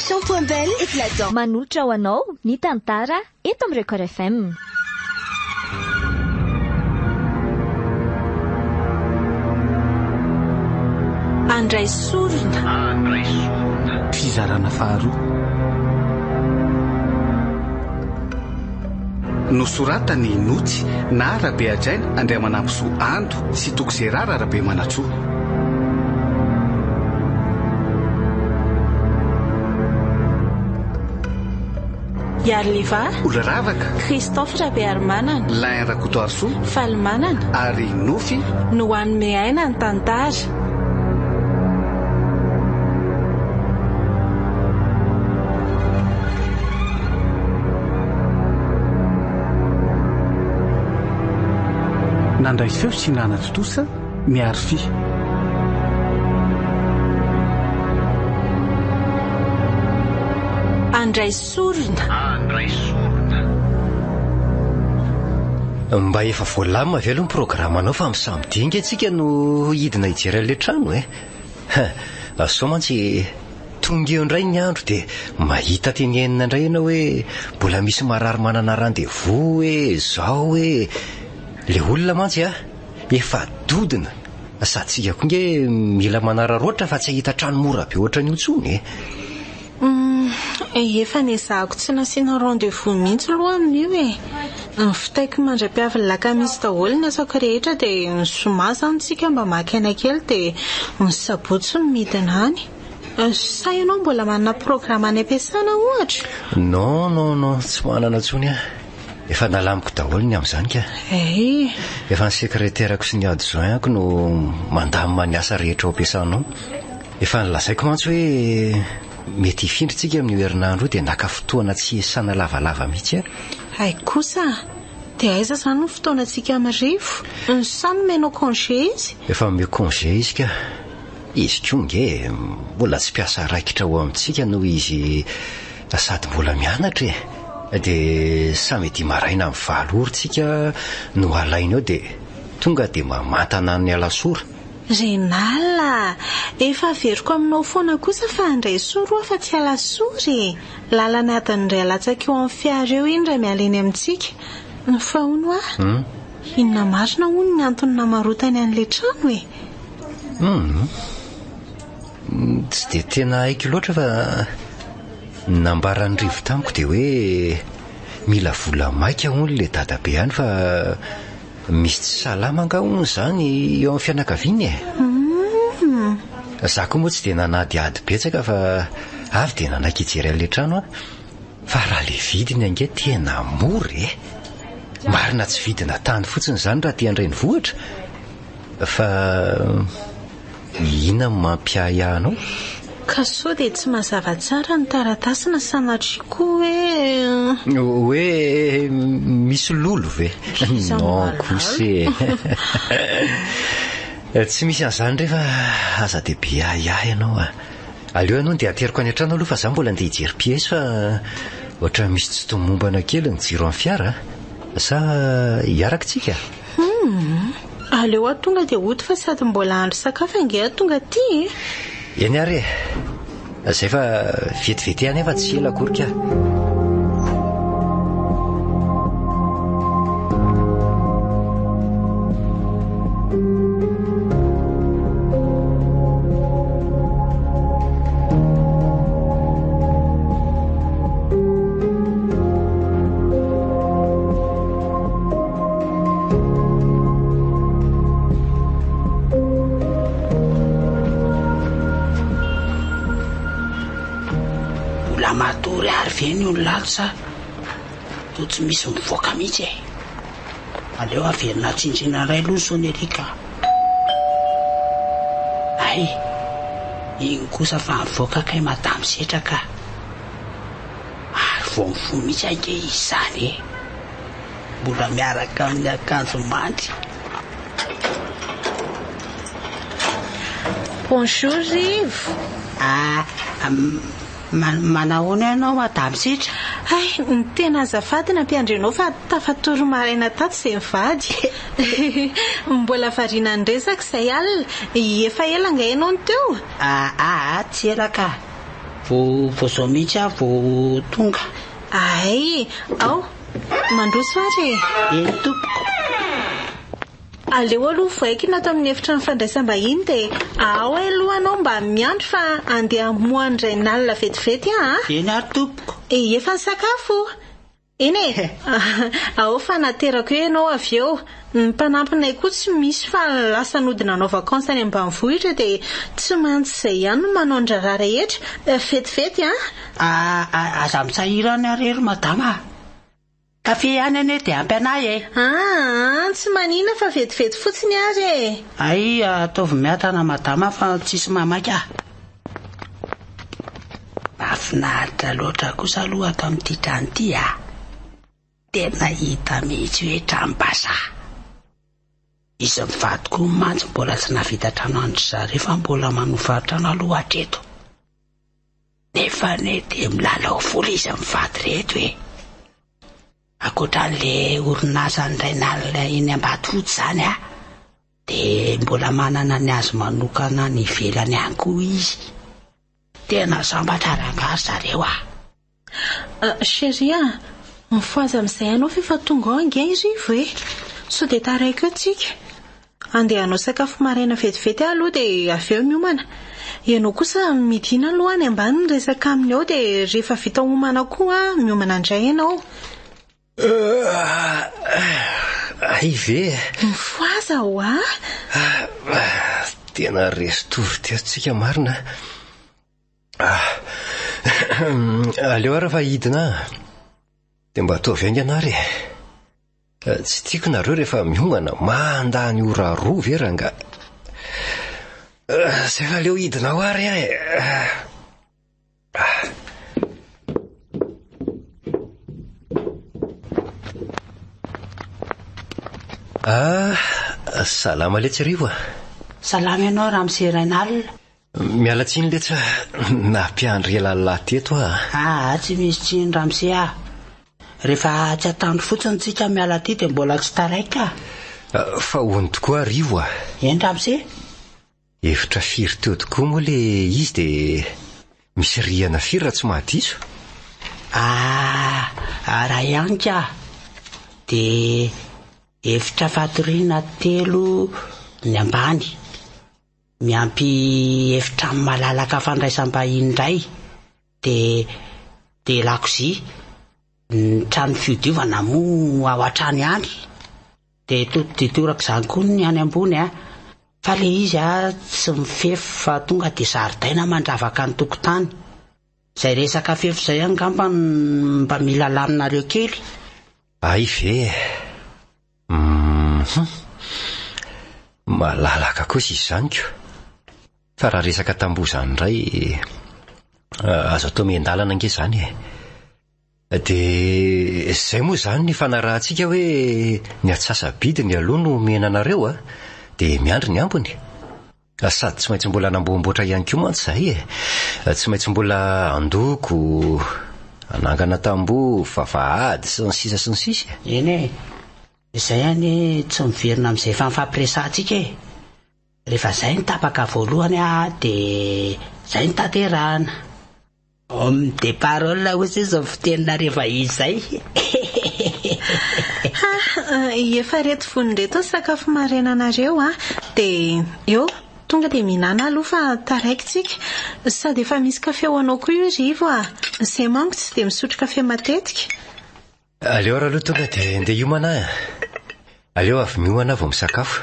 Champion-Belle éclatant. Manolotra ho anao ny tantara eto amin'ny Record FM. Andray sorona. Fizarana faharoa. Nosoratany Notsy na Arabe Ajaina Andriamanamposo Ando sy Tokizerara Arabe Manatsoa. Yarliva Olaravaka Christophe Rabe Armanana Lain Rakotoarsoa Falmanana ary Nofy no hanome aina ny tantara. Nandray feo sy nanatotosa miaro fi. Andray sorona. Mba efa voalamina velo ny programanao fa misamidinga antsika no hidina hijery an'ilay trano so mantsy tonga eo indray ny andro dia mahita teny enina indray ianao hoe mbola misy marary manana rendez-vous hoe zao hoe le olona mantsy efa dodina sady tsika konge mila manararoatra fa tsy hita trano mora be ohatra ny otsony Efa nezahako tsy nasiana rendez-vous mihitsy aloha amin'io ny fitaiko mandra-piavy lakamisy daholo ny asako rehetra dia ny zoma zany tsika mba maka-aina kely dia ny sabotsy no midina any. Sa ianao mbola manana programa any ampiasana ohatra? Non, tsy manana intsony efa nalamiko daholo ny amin'izany ka. Efa ny sekreterako sy ny adjointko no mandamina ny asa rehetra ao ampiasanao. Efa nilazaiko mantsy hoe mety hifindritsika amin'ny herinandro dia naka fotoana tsy esana lavalava mihitsy Ay kosa dia aiza zany ny fotoanantsika amirivo? Ny samy menao congé izy? Efa meo congé izy ka. Izy konge mbola tsy piasa raikitra ho amintsika noho izy sady mbola mianatra dia samy edy maraina amin'ny 7 oritsika no alaina eo dia tonga dia mamantana ny alasora. Renala, efa veriko aminao foana kosa fa andray soro fa tsy alasory. Lalana adin'indray alatsaka eo amin'ny fiara eo iny raha mialeny amintsika. Ny fahono inona marina hono ny antony namarotany an'ilay trano Tsy dia tena haiko loatra fa nambarany rivo tamiko dia hoe mila vola maika hono le dadabe any fa misy tsy salama nga hono zany eo amin'ny fianakaviany Za koa moa tsy dia nanady ady betsaka fa avy dia nanaiky hijery an'ilay trano fa raha le vidiny ange tena mora marina tsy vidina tany fotsiny zany raha tia andray ny vohatra fa ina mampiay anao ka so dia tsy mazava tsara ny taratasina sanatriko hoe misy lolo ve non kosa tsy misy an'izany rehefa aza dia be ahiahy ianao aleo ianao dia ateriko any an-trano aloha fa za mbola andeha hijery pièce fa ohatra misy tsy tomombana kely ny jiro amin'ny fiara sa hiarakitsika aleo tonga dia oto fa sady mbola andro sakafo ange tonga ty eny ary zay fa vetivety any efa tsy ela akorika matory ary veny ony lalsa to tsy misy mivoaka mihitsy aleo averina tsinjina ray aloha sonerika ay iny kosa fa mivoaka kay madamy setraka ary vao mifono mihitsy ange izany mbola miaraka amin'ny akanjo mandry. Bonjour Rivo. Manahoana ianao madame Sitra? Ay, ny tena azafady nampiandrenao fa tafatory maraina tato izay mivady. Mbola variana ny resaka izay alina. Efa ela nga ianao ny teo? Tsy ela ka. Vao zao mihitsy aho vao tonga. Ay, ao mandroso ary. Eny tompoko. Aleo aloha vaikina ato amin'ny efitra ny fandraisam-bahiny dia ao aloha anao mba miandro fa andeha hamoandray nalina vetivety Eny ary tompoko. Efa ny sakafo. Eny e, ao fa naterako ianao avy eo. Ny mpanampinay koa tsy misy fa lasa nodina anao vakansa any ambanivohitra dia tsy mantsy izay ihany no manao ny raharaha rehetra fetifety aza misahirana arery madama. Kafe ihany ane dia ampy anahy tsy manina fa vetivety fotsiny ary e. Ay, ataovy miatana madama fa tsisy mamaky mahafinaritra loatra kosa aloha ato amin'ity trano ity tena hita mihitsy hoe tranom-bazaha. Izy mivadiko mantsy mbola tsy navita trano andro zareo fa mbola manofa trano aloha hatreto. Nefa ne dia milalao vola izy mivady reto akoatran'le orinasa ndray nalina eny Ambatofotsy zany dia mbola manana ny azo manokana ny ivelany ihany koa izy. Tena sambatra rangahy zareo Chérie, mifoaza amin'izay anao fa tonga ao ange rivo so dia taraiko atsika. Andeha hanao sakafo maraina vetivety aloha dia avy eo miomana. Ianao kosa midina aloha any ambany resaka aminy ao dia rehefa vita homana koa miomana indray ianao. Ay ve mifoaza tena restory ty atsika marina. Aleo ara fa hidina dia mba ataovy hainga anary. Tsy tiako nareo rehefa miomana mandany ora roa ve ranga. Zay fa aleo hidina ho ary salama letsy rivo Salama ianao Ramsey Rainalina. Miala tsiny letsa nampiandry elalalahy teto tsy misy tsiny Ramsey rehefa tsy atandro fotsiny tsika miala ty dia mbola tsy taraika fa hoany tokoa rivo Eny Ramsey? Efitra firy teo tokoa moa le izy dia misy riana firy raha tsy mahadiso. Raha ihany ka dia efitra fatoriana 3 ny ambany miampy efitra malalaka fandraisam-bahiny indray dia lakozia ny trano fiodiovana moa ao an-trano ihany dia totorako izany koa ny any ambony fa le izy tsy mifefy fa tonga dia zaridaina mandravaka ny tokotany. Izay resaka fefy izay angamba mba mila laninareo kely. Ay ve malalaka kosa izy izany ko. Fa raha resaka tamboho izany indray azo atao miandalana ange izany dia izay moa izany ny fanarahantsika hoe ny atsasabidi ny aloha no menanareo dia miandry ny ambony. Sady tsy maintsy mbola namboamboatra ihany koa mantsy izay tsy maintsy mbola andoko anangana tamboho vavahady sy ny sisa sy ny sisa. Eny izay any tsy miverina amin'izay fa mifampiresantsika rehefa izay ny tapaka voalohany dia izay ny tanterahana homme de parole hozy izao fitenina rehefa izay. Efa reto voniny reto ny sakafo maraina anareo dia eo tonga dia mihinana aloha fa taraikitsika. Sady efa misy kafe ho anao koa io rivo izay manko tsy dia misotro kafe matetika. Aleo raha aloha tonga dia andeha hiomana aleo avy miomana vao misakafo.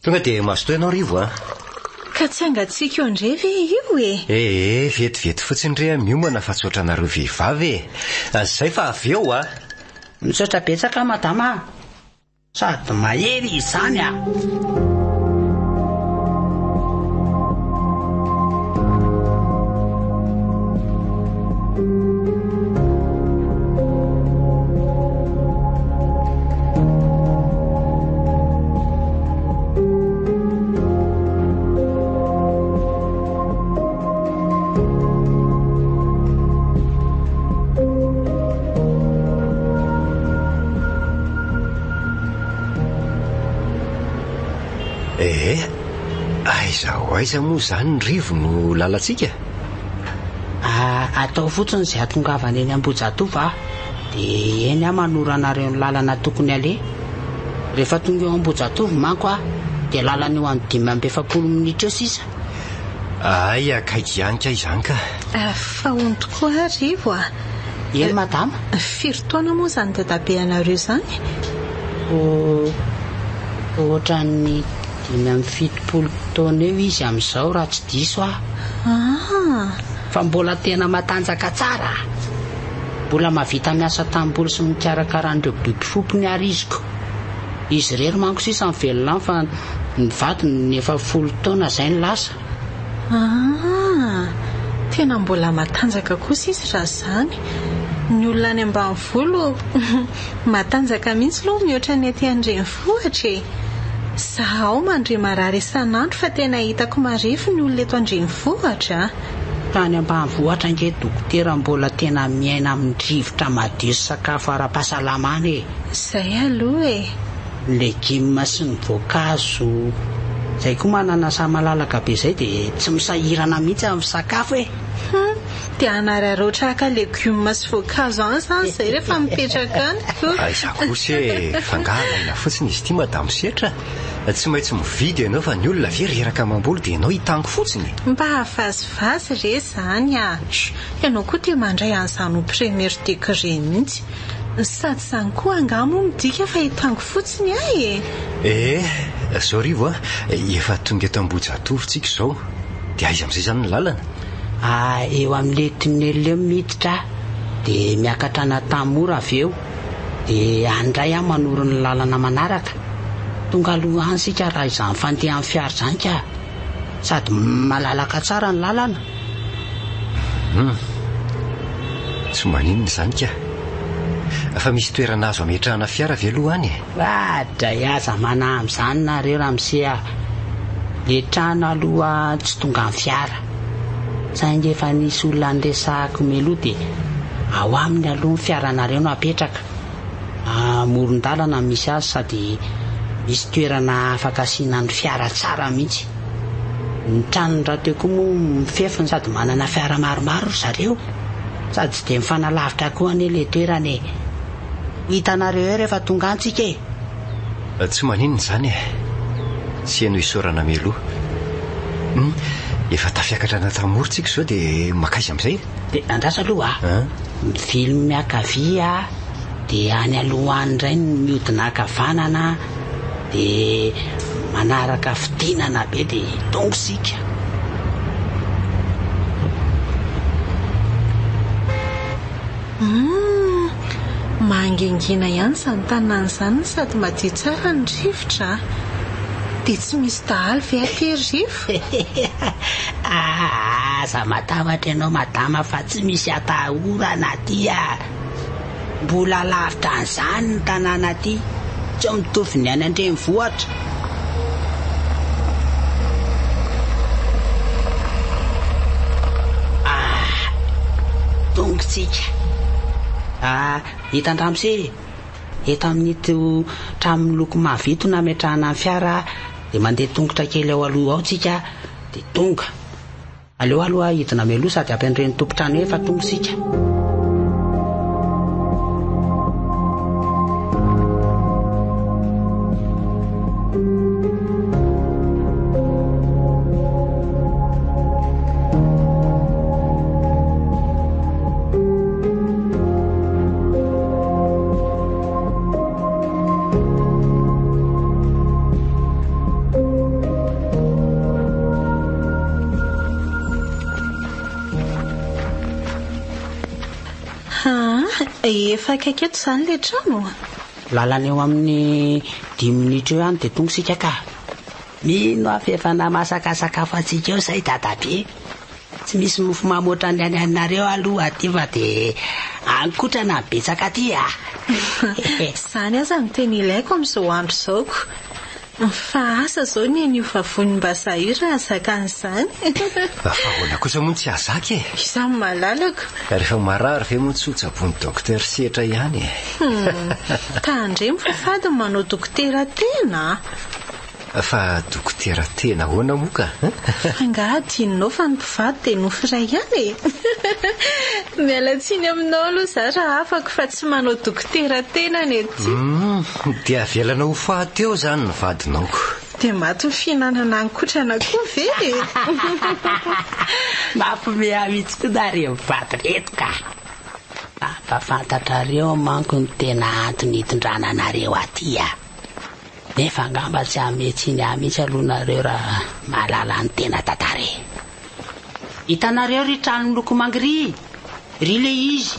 Tonga dia mazotoa ianao rivo ka tsy angatsika eo indray ve io vetivety fotsiny re miomana fa tsotra nareo vehivavy zay fa avy eo misaotra betsaka madama sady mahery izany aiza moa izany ny rivo no lalantsika. atao fotsiny izay atongavana eny Ambojatova dia eny a manoro anareo ny lalana tokony ale. Rehefa tonga eo Ambojatova manko a dia lalana eo amin'ny 5 minitra eo sisa. Ay, akaiky ihany ka izany ka. Fa ono tokoa arivo a. Eny madama? Firy taona moa izany dadabe anareo izany? Ohatran'ny 7 taona eo izy amin'izao raha tsy diso a. Fa mbola tena matanjaka tsara. Mbola mahavita miasa tamboly sy mikarakarahan'ireo biby fopony ariziko. Izy rery manko sisa mivelona fa ny vadiny 10 taona izay ny lasa. Tena mbola matanjaka kosa izy raha izany. Ny olona any ambanivolo matanjaka mihitsy aloha mihoatra ny aty andrenivohitra. Zaho mandre marary isan'andro fa tena hitako marifo ny olona eto andrenivohitra. Tany ambanivohitra nge dokotera mbola tena miaina amin'ny rivotra madio sy sakafo ara-pahasalamana e. Izay aloha e. Legioma sy ny voankazo. Izay koa manana sa malalaka be izay dia tsy misahirana mihitsy amin'ny sakafo e. Dia anararoatra aka legioma sy voankazo any izany izay rehefa mipetraka any. Izaho kosa e, fangalaina fotsiny izy ity madamo Setra. Tsy maintsy mividy ianao fa ny olona very reraka mamboly dia ianao hitango fotsiny. Mba havazivazy re izany a. Ianao koa tia mandray an'izany ho premier degré mihitsy. Sady izany koa angamo midika fa hitango fotsiny ahy e. Zao rivo a, efa tonga eto Ambojatova izao. Dia aiza amin'izay izany ny lalana? Eo amin'ilay tunnel eo miditra dia miakatra ana Tamora avy eo dia andray a manoro ny lalana manaraka. Tonga aloha any sika raha izany fandehan'ny fiara izany ka. Sady malalaka tsara ny lalana. Tsy maninona izany ka. Fa misy toerana azo ametrahana fiara avy aloha any e. Dray aza mana amin'izany nareo ramose. Le trano aloha tsy tonga amin'ny fiara. Saingy efa nisy olona andresahako meloa dia ao aminy aloha ny fiaranareo no apetraka. Amoron-dalana misy azy sady misy toerana afaka asiana ny fiara tsara mihitsy. Ny tranony raha teo koa moa mifefiny sady manana fiara maromaro zareo. Sady tsy dia mifanalavitra koa ilay toerana e. Hitanareo eo rehefa tonga antsika e. Tsy maninona izany e. Tsy haino hisaorana meloa. Efa tafiakatra ana Tamora tsika izao dia makaiza amin'izay? Dia andrasa aloha mivily miakavia dia any aloha any indray mihodina ankavanana dia manaraka fidinana be dia tonga sika. Mangingina ihany izany tanàna izany sady madio tsara ny rivotra. Dia tsy misy dahalo ve aty rivo? Aza matavatra ianao madama fa tsy misy atahorana aty a. Mbola lavitra an'izany ny tanàna aty. Tsy ao mitovy ny any andrenivohitra. Tongitsika. Hitan-dramose eto amin'ito trano miloko mavito nametrahana ny fiara dia mandeha tongotra kely ao aloha ao tsika dia tonga. Aleo aloha hidina meloa sady ampian'ireny tompotrano efa tonga sika. Efa akaiketo izany ilay trano. Lalana eo amin'ny 10 minitra eo ihany dia tonga sika ka. Mino afa efa namasaka sakafo antsika eo izay dadabe. Tsy misy mofo mamoatra ny any anareo aloha aty fa dia ankotrana betsaka aty a. Izany aza ny teny ilaiko amin'izao andro izaoko. Fa asa izao ny anio vavony mba sahira azaka an'izany. Ahoana kosa moa tsy azaka e. Izany malalaka. Rehefa marary ve moa tsy hotsabony dokotera Setra ihany e. Tandremo fa fady manao dokotera tena. fa dokotera tena hoana moka angahadinonao fa ny mpivady dia nofiray ihany mialatsiny aminao aloha za raha afaka fa tsy manao dokotera tena ny ety dia avelana ho fahateo zany ny vadinaoko dia maty ny fihinanana ankotrana koa ve mampomehitsy ko dare mivady reto ka ampafantatrareo manko ny tena antony hitondrana anareo aty nefa angamba tsy ametsiny mihitsy alohanareo raha mahalala ny tena tatare. Hitanareo ry trano miloko mangiri ry le izy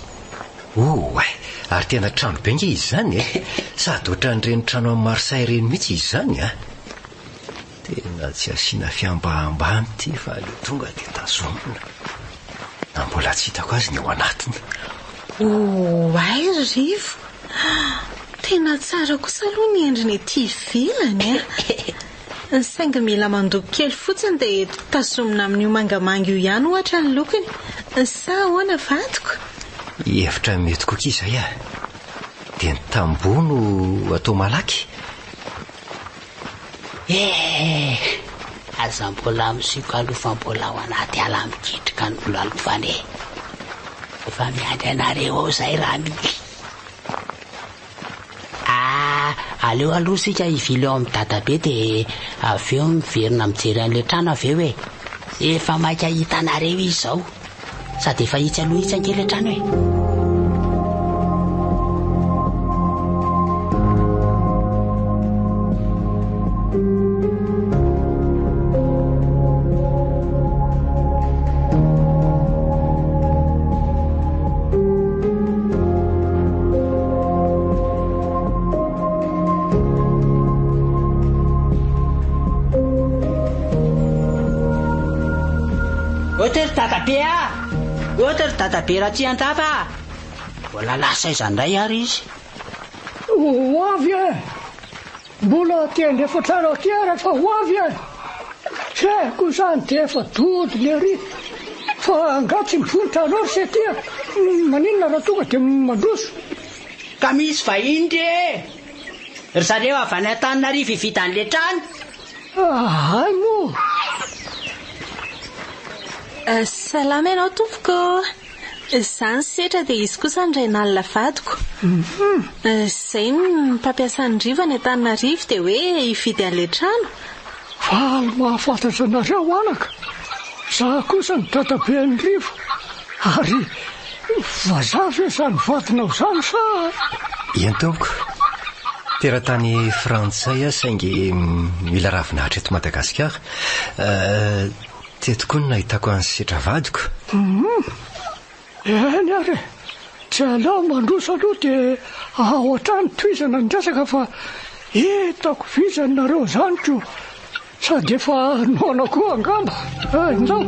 ary tena trano benga izy zany sady ohatran'ireny trano amin'ny Marseille ireny mihitsy izy zany tena tsy asiana fiambahambany ty fa le tonga dia tazomina na mbola tsy hitako azy ny ao anatiny. Ay rivo tena tsara kosa aloha ny endriny ety ivelany ny saingy mila mandoko kely fotsiny dia tasomina amin'io mangamanga io ihany ohatra ny lokony sa ahoana vadiko hevitra mety koa izay dia ny tamboho no atao malaky aza mbola misiko aloha fa mbola ao anaty ala mikitrika ny olo alofane efa miandry anareo ao zay raha mily aleo aloha sika hivily ao amin'ny dadabe dia avy eo miverina mijery an'le trano avy eo efa maika hitanareo izy zao sady efa hitsy aloha hitsy ankely trano Ohatry dadabe raha tsy andrava mbola lasa izandray ary izy avy mbola tendry efa tsara tiara fa avy seko zany dia efa dody le ry fa angatsy mivonitra lory se tia maninona raha tonga dia mandroso ka misy vahiny dre ry zareo avy any Antananarivo vita an'le trano ay moa salama ianao tompoko izany setra dia izy kosa ndray nalina vadiko izay ny mpampiasa ny rivo any Antananarivo dia hoe hividy an'le trano faly mahafantatra anareo anaka za kosa ny dadabe ny rivo ary vazavy zany vadinao zany sa eny tompoko teratany frantsay saingy mila ravinahitra eto Madagasikara tetoko ny nahitako any setra vadiko eny ary tsy aleo mandroso aloha dia ao an-trano toizana ny resaka fa hitako vizanareo zany ko sady efa nona koa angamba izao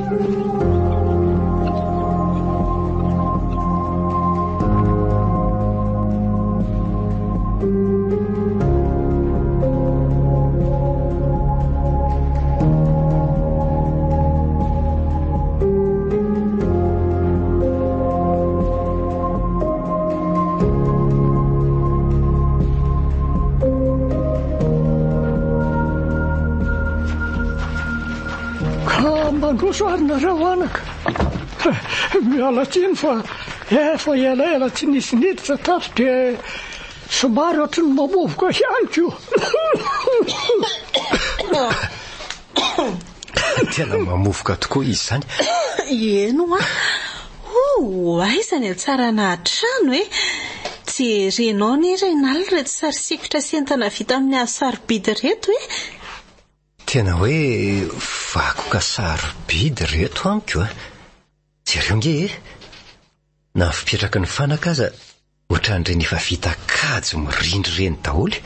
mandroso arynareo anaka miala tsiny fa efa elaela tsy nisy niditra tato dia somary ohatry ny mamovoka ihany ko tena mamovoka tokoa izy zany eno aizany atsarana trano tsy renao ny renal reto sary sikotra sy entana vita amin'ny hazo sarobidy reto tena hoe vakoka sarobidy reto amiko jereo nge na fipetraka ny fanaka aza ohatran'ireny efa vita kajo mirindry reny daholy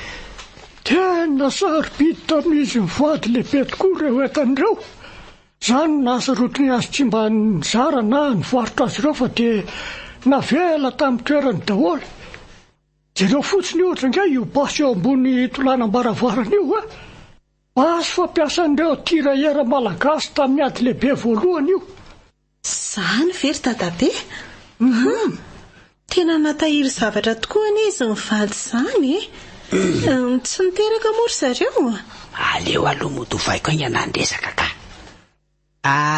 tena sarobidy tamin'izy mivady lehibe tokoa ireo entan'ireo zany nasa rotony azy tsy mba nizara na nivarotra azy ireo fa dia navela tamin'ny toerany daholy jereo fotsiny ohatra nge io basy eo ambony tolanam-baravarana io basy fampiasan'ireo tirailleur malagasy tamin'ny ady lehibe voalohany io zany very dadabe tena natahiry zavatra tokoa any izy mivady zany Tsy niteraka mory zareo. Aleo aloha modovaiko iny anandresaka ka.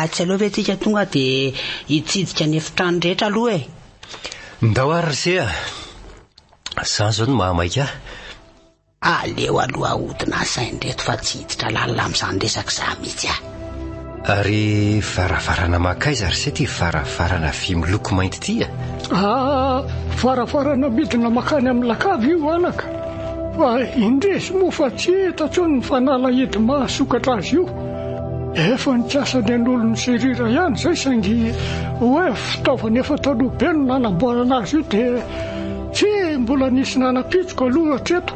Tsy aloha ve tsika tonga dia hitsidika ny efitrano rehetra aloha e. Ndao ary se Zany zao no mahamaika. Aleo aloha ahodina saindreto fa tsy hiditra lalina amin'izany resaka za mihitsy Ary varavarana makaiza ary se ty varavarana vy miloko mainty ty varavarana midina makany amin'ny lakavy io anaka. Fa indresy moa fa tsy hita tsony ny fanalahedy mahasokatra azy io. Efa ny kiasany an'olony serira ihany zay saingy hoe fitaovana efa taloha be no nanamboarana azy io dia tsy mbola nisy nanapitsiko aloha hatreto.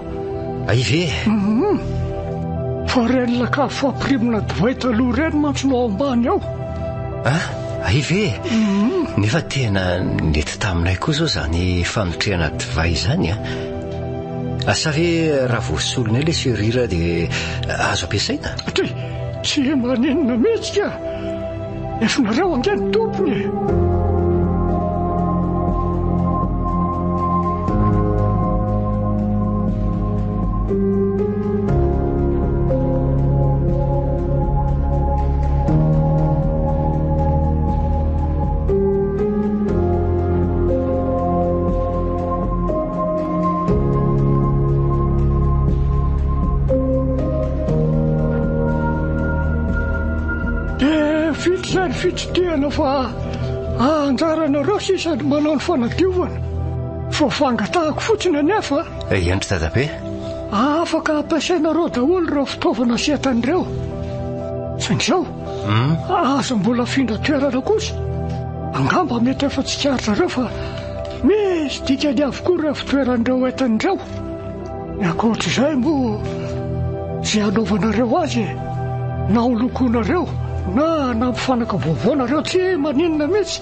Ay ve? Fa reny lakavy fampirimina divay taloha reny mantsy no ao ambany ao. Ay ve? Nefa tena nety taminay koa zao zany fanotrehana divay zany Asa ve raha voasolona ilay serira dia azo ampiasaina? Tsy maninona mihitsy ka. Efa nareo angeny tompony. Fitsidihana fa anjaranareo sisa manao ny fanadiovana. Fa fangatahako fotsiny anefa. Endry dadabe. Afaka ampiasainareo daholo ireo fitaovana setan'ireo. Saingy izao aza mbola afindra toerana kosa. Angamba mety efa tsy tsarizareo fa misy dikany avokoa ireo fitoeran'ireo entan'ireo. Ny ankoatr'izay moa izay anaovanareo azy na holokonareo na nampifanaka vaovaonareo tsy maninona mihitsy.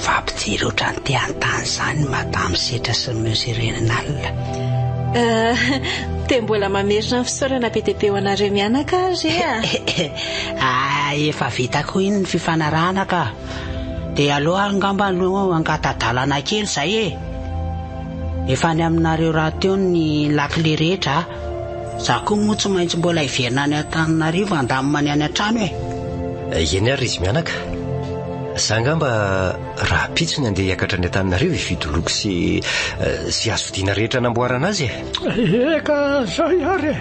Fampitsiry ohatrany te an-tany zany madame setra sy mesurenana alina. Dia mbola mamerina ny fisaorana be dia be ho anareo mianaka azy efa vitako iny ny fifanarahana ka. Dia aloha angamba no angatadalana kely zay efa ny aminareo raha teo ny lakile rehetra. Za koa moa tsy maintsy mbola hiverina any Antananarivo andamina any an-trano Eny ary izy mianaka. Za angamba raha pitsony andeha hiakatra any Antananarivo hividy loko sy azo vidiana rehetra namboarana azy Eka zay ary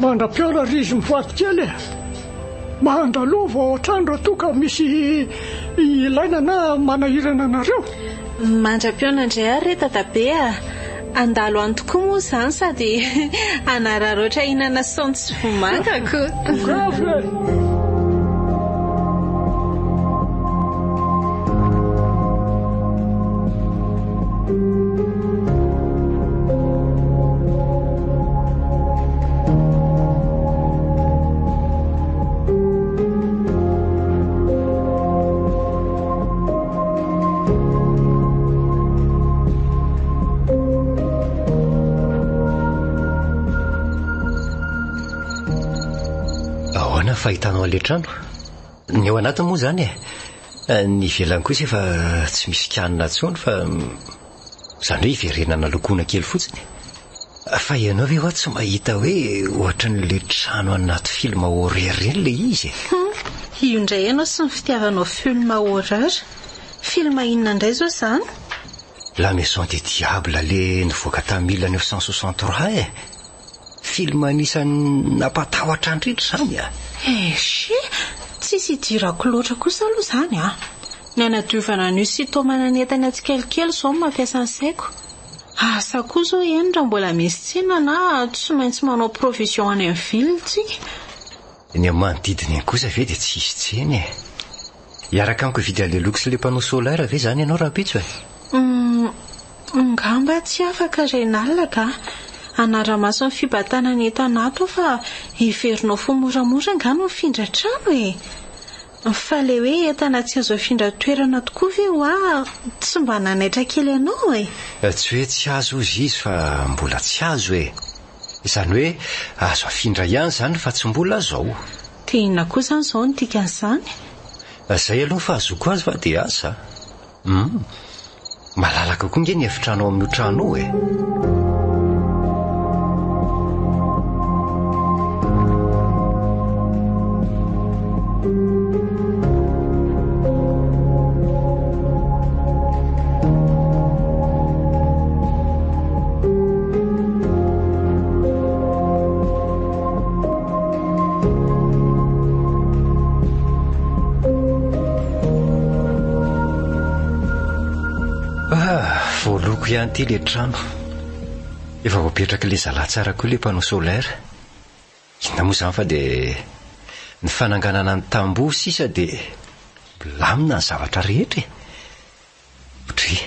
mandra-piona ry izy mivady kely mandalova ao an-trano raha toa ka misy ilaina na manahirana anareo. Mandra-piona indray ary dadabe andalo any tokoa moa zany sady anararoatra hinana saonjo sy vomanga koa. Fahitanao an'ilay trano. Ny ao anatiny moa zany ny ivelany kosa efa tsy misy kanina intsony fa zany hoe hiverenana lokoina kely fotsiny. Fa ianao ve hoa tsy mahita hoe ohatra n'ilay trano anaty film horreur ilay izy Io indray ianao sy ny fitiavanao film horreur. Film inona indray zao zany? La Maison des Diables le nivoaka tamin'ny 1963 Film anisan'ny nampatahotra andritra zany tsisy idirako loatra kosa aloha zany Ny anadiovana an'io sy tomana ny entana tsikelikely zao mampiasa ny saiko. Asa koa zao eny raha mbola misy tsena na tsy maintsy manao provision any amin'ny ville tsika. Ny manodidina eny kosa ve dia tsy isy tsena Hiaraka amiko hividy an'ilay loko sy ilay panneau solaire ve zany ianao raha pitso Ngamba tsy afaka renalina ka. Anaramaso ny fibatana ny entana ato fa hiverinao fo moramora ngano mifindra trano Fa le hoe entana tsy azo afindra toerana tokoa ve tsy mba nanaitra kely ianao Tsy hoe tsy azo izy fa mbola tsy azo Izany hoe azo afindra ihany zany fa tsy mbola zao. Tena koa zany zao ny dikan'izany. Zay aloha fa azoko azy fa dia asa. Malalaka koa nge ny efitrano ao amin'io trano ao loko ihany ty le trano. Efa voapetraka le zalatsara koa le mpanao solaire. Inona moa izany fa dia ny fananganana ny tamboho sisa dia lamina ny zavatra rehetra. Otry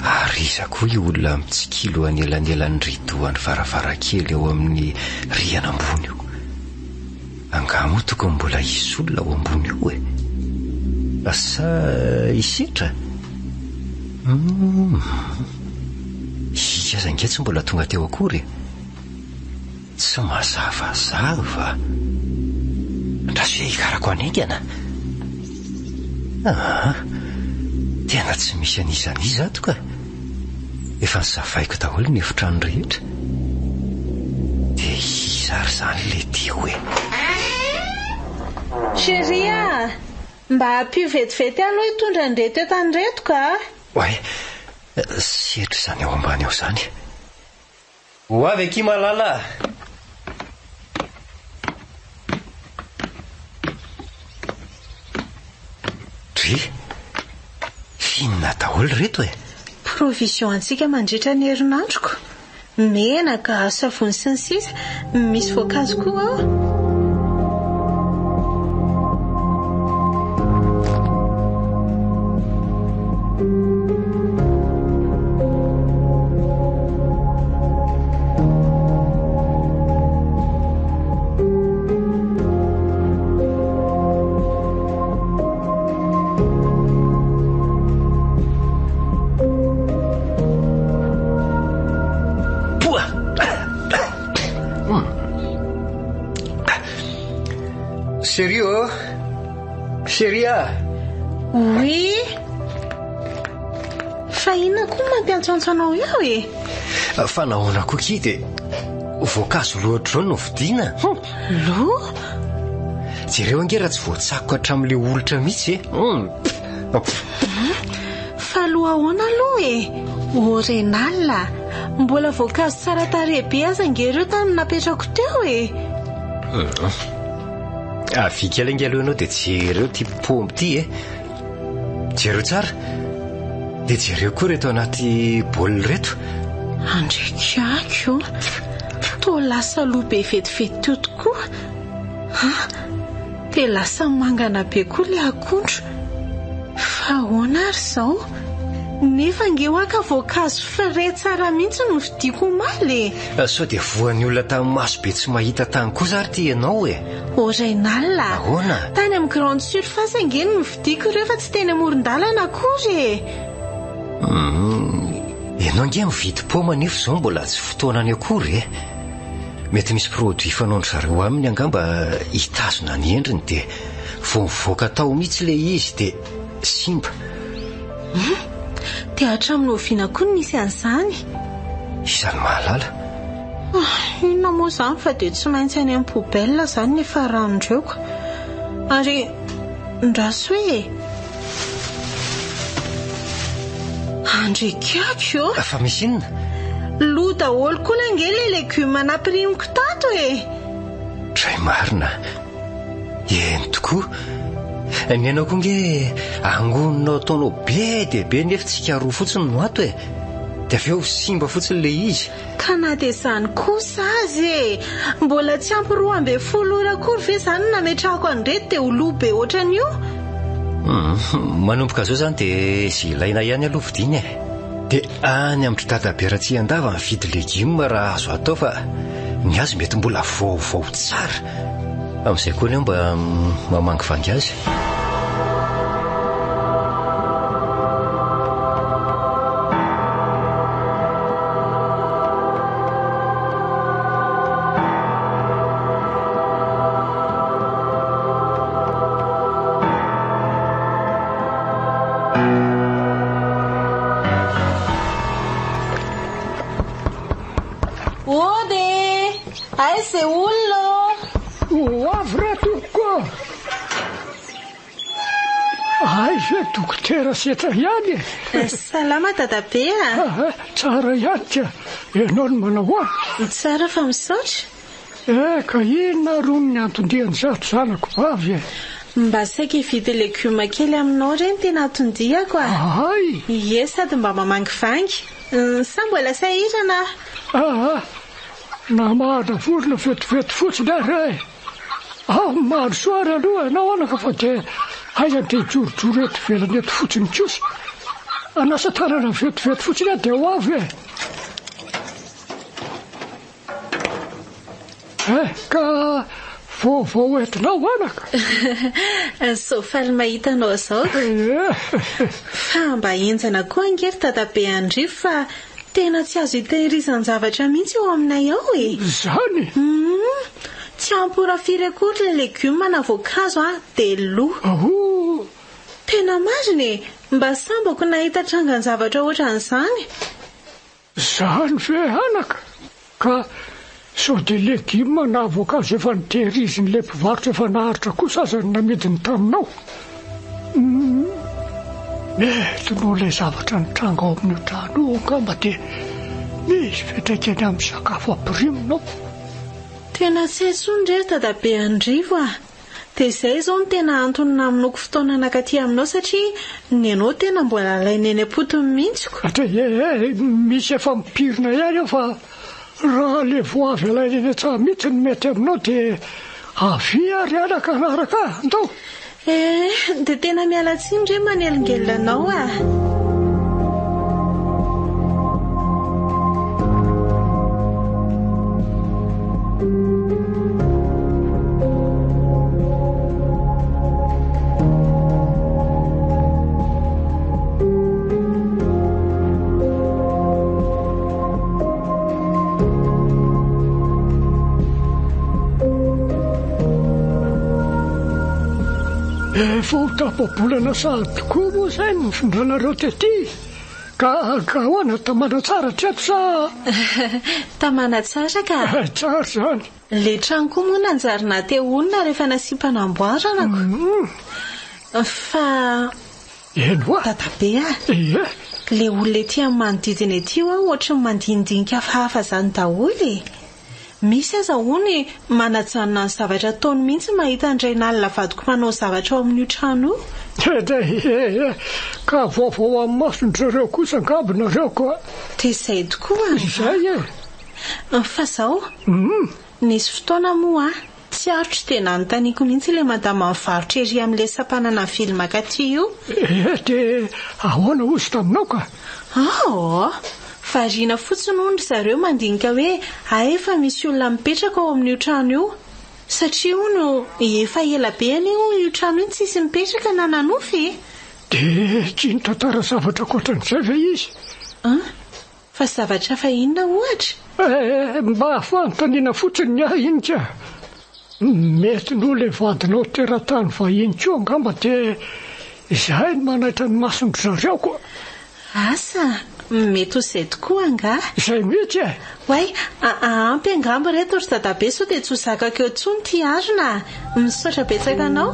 ariza koa io olona mitsikilo anelanelan'ny ridoan'ny varavarakely eo amin'ny riana ambony io. Angamo tokony mbola hisy olona ao ambony io e. Asa hisetra. Izy aza nge tsy mbola tonga teo akory. Tsy mazavazava. Andraso hoe hikarako anengana. Tena tsy misy anizaniza ato ka. Efa nizavaiko daholo ny efitrano rehetra. Dia iza ary zany le ty hoe. Chéria, mba hampivetivety aloha hitondra an'reto eto an'reto ka. Oay, setra izany ao ambany ao izany. Ho avy aky malala. Dry, finona daholo reto e. Provision antsika mandritra ny herinandroko. Menaka, savony sy ny sisa, misy voankazo koa ao. Sérieux? Chéria? Oui? Fa inona koa mampiantsoantso anao eo e? Fa nahoana koa ki dia voankazo loatra izao no vidiana. Lo? Jereo angera tsy voatsako hatramin'ilay olitra mihitsy e. Fa lo ahoana aloha e? Orenala, mbola voankazo tsara tarehy be aza angereo tany napetrako teo e. Avika lainga aloha ianao dia jereo ty paoma ty e. Jereo tsara. Dia jereo koa reto anaty baolina reto. Andrekako, toa lasa loha be vetivety teo tokoa. Dia lasa mangana be koa le akondro. Fa ahoana ary izao? Nefa nge hoaka voankazo frais tsara mihitsy no vidiko omaly. Sao dia voan'ny olona tamin'ny maso be tsy mahita tany kosa ary ty ianao e. Orenala, ahoana? Tany amin'ny grande surface angeny no vidiko ireo fa tsy teny amoron-dalana akory e. Ianao nge mividy paoma nefa izao mbola tsy fotoanany akory e. Mety misy produit fanaondry zareo aminy angamba hitazona ny endriny dia vao mivoaka tao mihitsy le izy dia simba. Dia hatramin'ny oviana koa nisy an'izany. Izany mahalala. Inona moa izany fa dia tsy maintsy any amin'ny poubelle izany ny faran'ireko. Ary ndraso hoe andrekako. Fa misy inona? Lo daholo koa lange le legioma nampirimiko tato e. Dray marina. Eny tokoa. Ny anao koa nge angononao ataonao be dia be nefa tsika roa fotsiny no ato e. Dia avy eo simba fotsiny le izy. Ka na dia izany kosa azy e. Mbola tsy ampy 12 ora akory ve izany nametrahako an'ireto dia ho lo be ohatran'io. Manomboka izao izany dia izay ilaina ihany aloha vidiana e. Dia any amin'ny dadaberatsi-andava mividy legioma raha azo atao fa ny azy mety mbola vaovao tsara. Amin'izay koa ny mba mamangy vangy azy. Ode! Aiza olona? Ho avy reto koa. Aiza dokotera setra ihany e. Salama dadabe a? Tsara ihany tia. Ianao no manao ahoana? Tsara fa misaotra. Ka inona ro ny antondiany zato zanako vavy e? mba saika hividy legioma kely aminao reny tena tondiako Ay. Ie, sady mba mamangivangy. Sa mbola sahirana? Namahatra vorona vetivety fotsiny ary maro soary aloha anao anaka fa dia aizany dia jorojoro eto velany eto fotsiny kosa. Anasa tanana vetivety fotsiny dia ho avy ka vaovao entinao anaka. Soafaly mahitanao izao. Fa mba enjana koa angery dadabe Andrivo fa tena tsy azo hitehirizan-javatra mihitsy eo aminay ao Zany? Tsy ampora-firy akory le legioma na voankazo dia lo. Tena marina mba sambako nahita trangan-javatra ohatran'izany. Zany ve anaka? Ka sao dia legioma na voankazo efa nitehiriziny le mpivarotra efa naharitra kosa aza ny namidiny taminao. Mety no ilay zavatra nitranga ao amin'io trano io angamba dia misy fiantraikany amin'ny sakafo ampiriminao. Tena tsy haitsony rery dadabe Andrivo dia izay izao no tena antony naminoko fotoana nakaty aminao satria ny anao tena mbola alainy eny am-potony mihitsiko. Misy efa mipirina ihany aho fa raha le voavy alainy eny an-tsaha mihitsy ny mety aminao dia avy ary anaka anaraka andao. Dia tena miala tsiny re manelingelina anao Efa ho tapa-bolana sahady tokoa moa izay ny findranareo tetỳ. Ka ahoana tamana tsara treto sa? Tamana tsara ka? Tsara zany. Le trano koa moa nanjarina teo onona rehefa nasiam-panamboaranako. Fa eno dadabe le olona ety amin'ny manodidina ety ohatra ny mandindinika hafahafa zany daholo. Misy aza hono manajanona ny zavatra ataony mihitsy mahita andray nalina vadiko manao zavatra ao amin'io trano io. Ka vaovao amin'ny masondrareo kosa angambonareo koa. Dia izay tokoa. Izay fa izao nisy fotoana moa tsy arotro dia nanontaniako mihitsy ilay madama mivarotra ery amin'ilay sampanana film akaty io. Dia ahoana ozy taminao ka? Variana fotsiny ondry zareo mandinika hoe efa misy olona mipetraka ao amin'io trano io satria hono efa ela be io trano io tsisy mipetraka na nanofy. Dia tsy nitantara zavatra koatran'izay ve izy? Fa zavatra fa inona ohatra? Mba fanontaniana fotsiny ahy iny ka. Mety no ilay vadinao teratany vahiny koa angamba dia izay no manaitra ny masondry zareo koa. Asa mety ho izay tokoa anga? Izay mihitsy Way, ampy angamba reto ry dadabe sao dia tsy ho zakako eo intsony ty arina. Misaotra betsaka anao.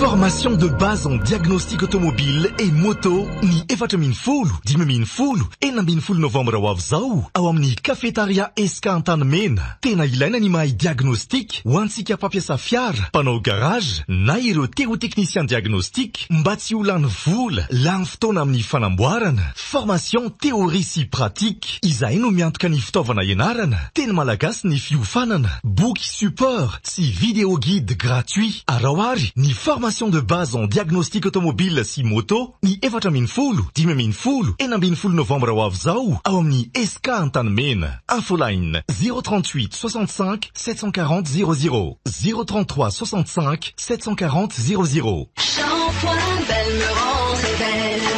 Formation de base en diagnostic automobile et moto ny 7-10 novambra ho avy zao ao amin'ny cafétaria Eska Antanimena. Tena ilaina ny mahay diagnostic ho antsika mpampiasa fiara, mpanao garage na ireo technicien diagnostic mba tsy ho lany vola, lany fotoana amin'ny fanamboarana. Formation théorie sy pratique izay no miantoka ny fitaovana ianarana, teny malagasy ny fiofanana, boky support sy vidéo guide gratuit. Araoary ny formation de base en diagnostic automobile sy moto ny 7-10 novambra ho avy zao ao amin'ny SK Antanimena. Infoline 038 65 740 00 033 65 740 00. Shampoing Belle me rend très belle.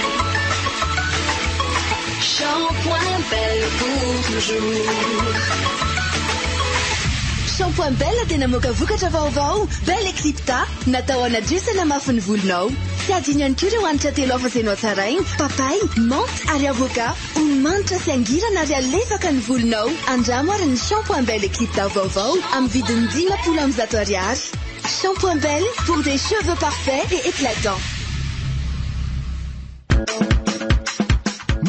Shampoing Belle pour toujours. Shampoing Belle tena moka vokatra vaovao Belle Eclipta natao anadresana mafy ny volonao. Sy adino ihany koa ireo hanitra telo afazenao tsara iny: papay, menthe ary avocat. Manitra sy angirana ary alefaka ny volonao. Andramo ary ny shampoing Belle Eclipse vaovao amin'ny vidiny 990 ariary. Shampoing Belle pour des cheveux parfaits et éclatants.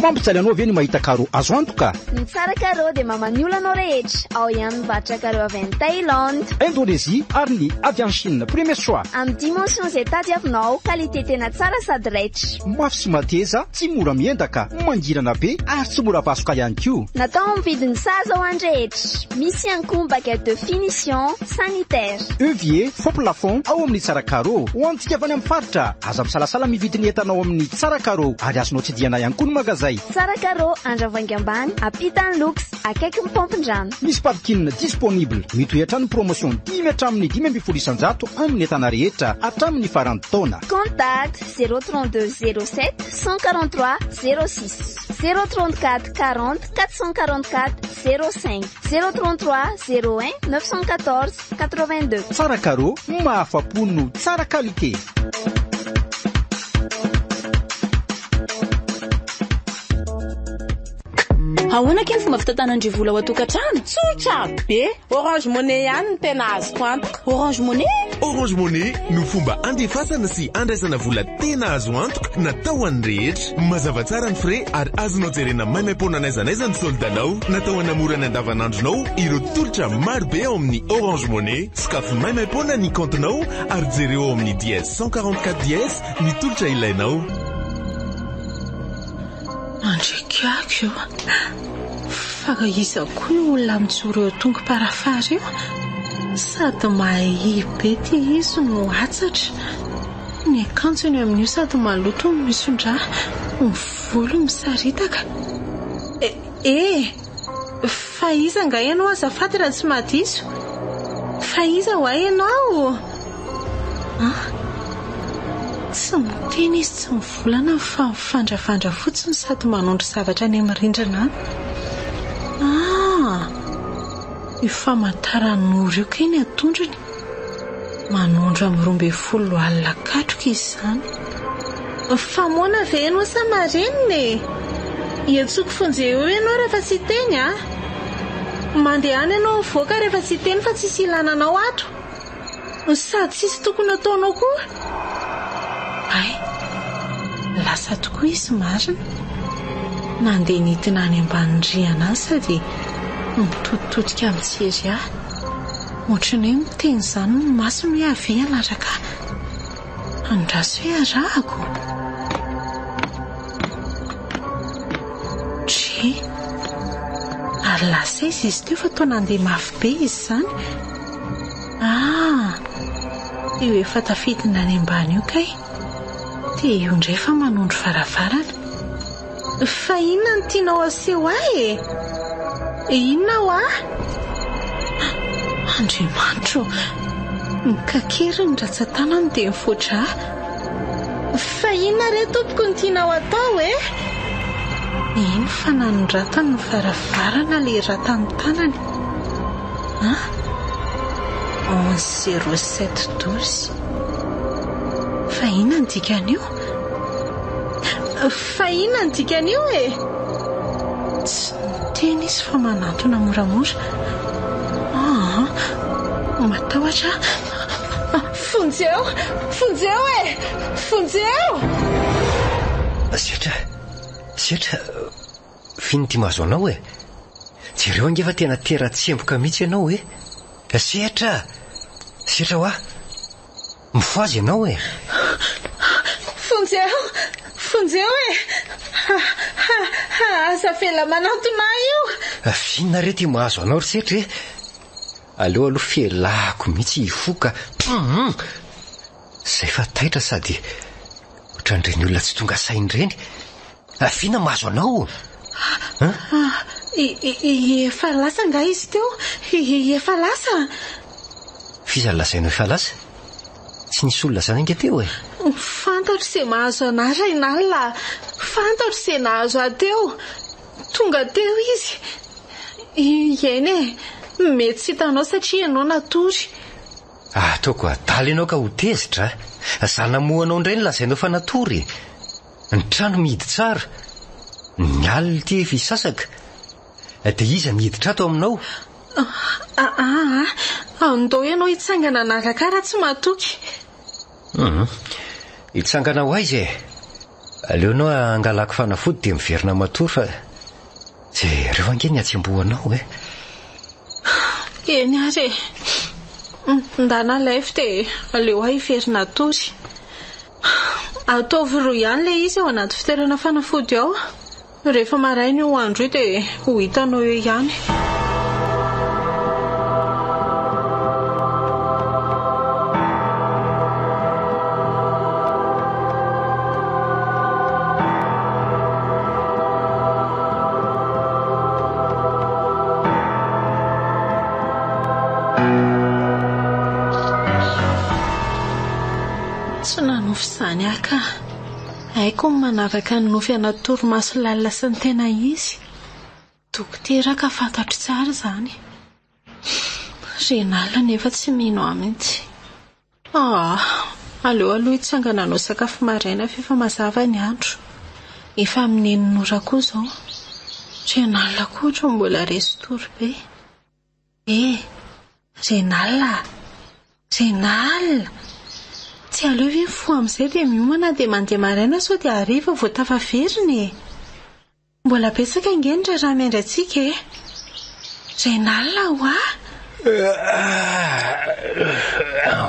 Mampijaly anao ve ny mahita karo azo antoka? Ny tsara karo dia mamaniolo anao rehetra. Ao ihany mibatra karo avy any Thaïlande, Indonésie ary ny avy any Chine. Premier choix. amin'ny dimension izay tadiavinao, qualité tena tsara sady raitra. Mafy sy mateza, tsy mora miendaka, mangirana be ary tsy mora pasoka ihany koa. Natao amin'ny vidiny saza ho any rehetra. Misy ihany koa baguette de finition sanitaire. Evier, faux plafond ao amin'ny tsara karo. Ho antsika avy any amin'ny faritra, aza misalasala mividy ny entanao amin'ny tsara karo ary azonao tsidiana ihany koa ny magazay. Tsara karo Andravoahangy ambany, ampitany luxe, akaiky ny pompin-drano. Misy parking disponible. Mitoetra ny promotion 10 hatramin'ny 5,500 amin'ny entana rehetra hatramin'ny farany taona. Contact 032 07 143 06 034 40 444 05 033 01 914 82. Tsara karo, mahafa-po no tsara qualité. Ahoana keny fomba fitantanandrivola ao atokantrano? Tsotra be. Orange Money ihany no tena azoko antoka. Orange Money? Orange Money no fomba andefasana sy andraisana vola tena azo antoka natao an'ny rehetra. Mazava tsara ny frais ary azonao jerena maimaimpoana n'aiza ny soldanao. Natao hanamorana andavanandronao ireo tolotra maro be ao amin'ny Orange Money. Sakafo maimaimpoana ny comptenao ary jereo ao amin'ny dièse 144 dièse ny tolotra ilainao. Andrekako io fagahizako ny olona mijoro eo tongo-parafara io, sady mahay be ty izy no atsatra. Ny akanjony amin'io sady maloto no misondra, ny volo misaritaka. Fa iza nga ianao azafady raha tsy madiso? Fa iza ho ianao? Tsy miteny izy, tsy mivolana, fa mifandravandra fotsiny sady manondro zavatra any amin'ny rindrina. Io famantaran'ora io kay ny atondrony. Manondro amin'ny 12 alina katroka izy izany. Fa moana ve ianao samarininy? Iantsoko fonjeo eo ianao rehefa tsy teny mandeha any ianao mivoaka rehefa tsy teny fa tsisy ilananao ato. Sady tsisy tokony ataonao koa. Lasa tokoa izy marina. Nandeha nitina any ambanindriana any sady mitotitotika mijery ohatrany hoe miteny izany ny masony hoe avy anaraka andraso hoe arahako. Ary lasa izy teo fa toa nandeha mafy be izy izany. Io efa tafidina any ambany io kay. Dia io indray fa manondro varavarana. Fa inona no tianao aseho ahy? Inona ho Andriamanitro, nikakery ny ratsan-tanana dia mivoatra. Fa inona re tompoko ny tianao atao Ino fa nanondratany ny varavarana ilay ratany tanany. 110712. Fa inona ny dikan'io? Tsy teny izy fa manantona moramora. Matahotra. Fonjeo! Setra, fino ty mahazo anao jereo angefa tena tera-tsemboka mihitsy ianao Setra ho mifoazy ianao Fonjeo aza fela manantona io. Finna re ty mahazo anao ry Setra aloha felako mihitsy hifoka. Zay fa taitra sady ohatran'ireny olona tsy tonga sainy ireny. Finna mahazo anao? Efa lasa nga izy teo? Efa lasa? Fiza lasainao efa lasa? Tsy nisy olona zany ange teo Fantatro se mahazo anara inalina. Fantatro se nahazo ateo. Tonga teo izy. Mety tsy hitanao satria ianao natory. Ataoko adaly ianao ka ho tezitra. Zanamoanao indray ny lazainao fa natory. Ny trano mihidy tsara, ny alina ty efa hisasaka. Dia iza miditra ato aminao? Andao ianao hitsangana anaraka raha tsy matoky. Hitsangana ho aiza e? Aleonao angalako fanafody dia miverina matory fa jereo ange ny atsembohanao e. Eny ary ndana laify dia aleo ahy hiverina atory. Ataovy roa ihany ilay izy ao anaty fitoerana fanafody ao. Rehefa maraina io andro io dia ho hitanao eo ihany. Tsy nanofy izany aka. Haiko ny manavaka ny nofy anaty torimaso lalina sy ny tena izy. Dokotera ka fantatro tsara izany. Renala nefa tsy mino amintsy. Aleo aloha hitsangana anao sakafo maraina fefa mazava ny andro. Efa amin'ny nora koa izao. Renala koa mbola resy tory be. Renala. Tsy aleo ve fo amin'izay dia miomana dia mandeha maraina sao dia hariva vao tafaverina e. Mbola betsaka ingeny raha miandry antsika e. Renala ho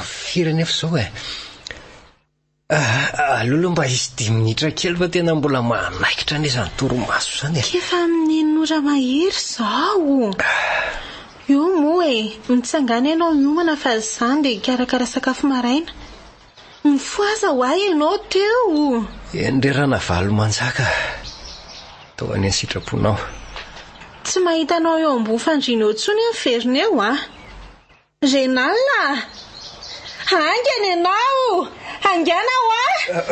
Firy nefa izao e. Alolo mba isy 10 minitra kely fa tena mbola manaikitra n'izany torimaso izany e. Efa amin'ny nora mahery izao. Io moa e, mitsangana ianao miomana fa izany dia karakara sakafo maraina. Mifoaza ho ahy ianao teo. Enderana valo manjaka. Tao any sitraponao. Tsy mahitanao eo ambony fandriana eo intsony ny verina eo Renala. Angana ianao. Angana ho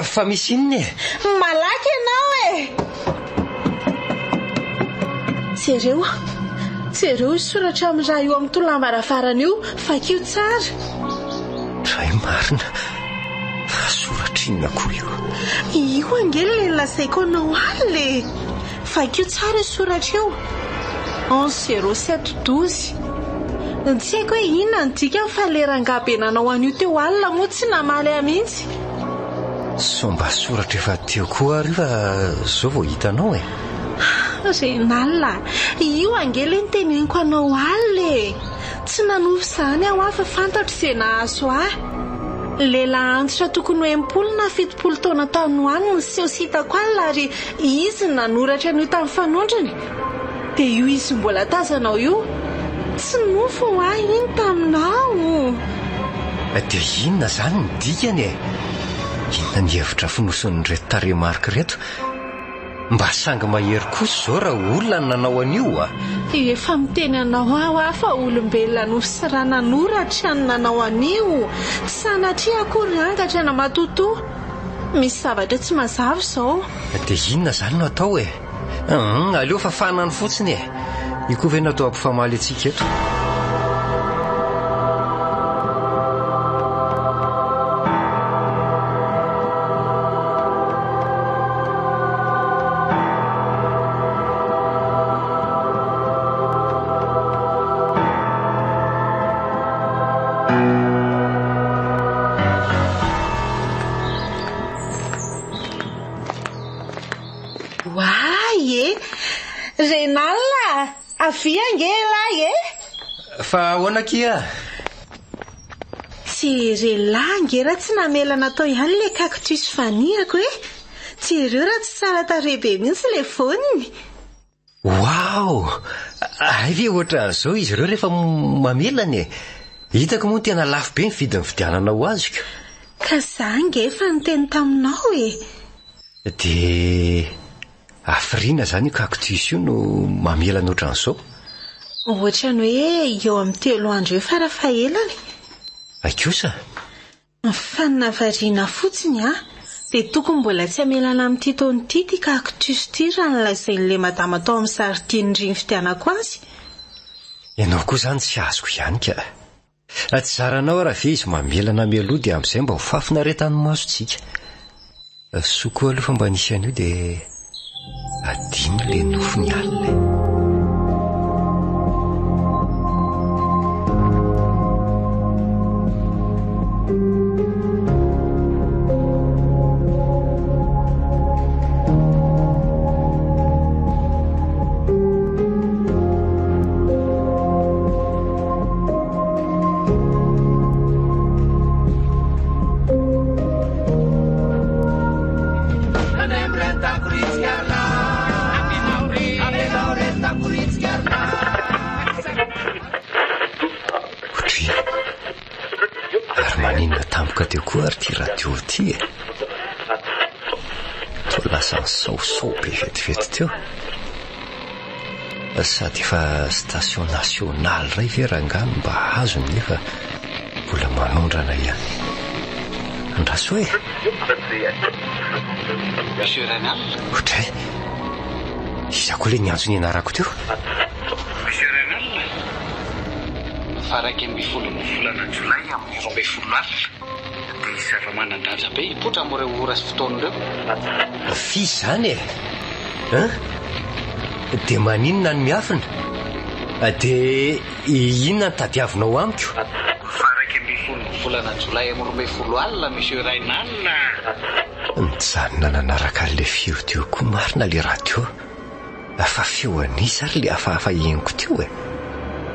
fa misy inona e? Malaky ianao e. Jereo soratra amin'ny raha io amin'ny tolambaravarana io fakio tsara. Ray marina. Soratrina koa io angely le lazaiko anao aly. Fakio tsara io soratra io. 110712. Tsy haiko hoe inona ny dika fa lerangabe nanao an'io teo alina moa tsy namaly amintsy. Somba soratra efa teo koa ary fa zao vao hitanao e. Renala, io angely ny teneniko anao aly. Tsy nanofy izany aho fa fantatro izay nahazo ahy. Lehilahy antitra tokony ho 70 na 70 taona tanoany ny seho sitako alina ary izy nanoratra an'io tamin'ny fanondrany. Dia io izy mbola tazanao io. Tsy nofy ho ahy iny taminao. Dia inona izany ny dikany e? Inona ny hevitra fonoson'ny reto tarehimarika reto? Mba sanga mahery kosa izao raha olona nanao an'io Efa miteny anao aho fa olombelona no sy raha nanoratra ny nanao an'io. Tsy sanatria akory angatra na matoto. Misy zavatra tsy mazava izao. Dia inona izany no atao e? Aleo fa fanany fotsiny e. Io koa ve natao ampifamaly antsika eto? Renala, avy angela e? Fa ahoana kia? Jerela angera tsy namela natao ihany le cactus fanihako e. Jereo raha tsy tsara tarebe mihitsy le voniny. Wow! Ay ve ohatra an'izao izy ireo rehefa mamelany e. Hitako moa tena lafo be ny vidin'ny vidianana ho azoko. Ka zange efa niteny taminao e. Dia afrina zany io cactus io no mamelana ohatran'izao. Ohatra ny hoe eo amin'ny 3 andro eo farafahelany. Aikosa? Fa navariana fotsiny dia tokony mbola tsy amelana amin'ity taon'ity ty cactus ty raha nolazain'le madama tao amin'ny sary tiany riny fitianako azy. Ianao koa zany tsy azoko ihany ka. Tsy zaranao raha ve izy mamelana melody amin'izay mba ho fafinaretany masontsika. Sokoa aloha fa mba nisy an'io dia adino le nofony alina. Saosao be vetivety teo sady efa station national ray verangano mba azony nefa mbola manondrana ihany. Andraso hoe Monsieur Renal ohatray izako le niantsony ianarako teo. Monsieur Renal faraka ambifolo volana jolay amin'ny 12 alina dia zava-manandraja be hipotra moareo ora sy fotoanareo. Fi zany e dia maninona ny miafina dia inona ny tadiavinao amiko. Faraka ambifolo volana jolay amin'ny 12 alina Monsieur Renal. Nijanona nanaraka le feo teo koa marina le radio fa feo anisa ary le hafahafa henoko teo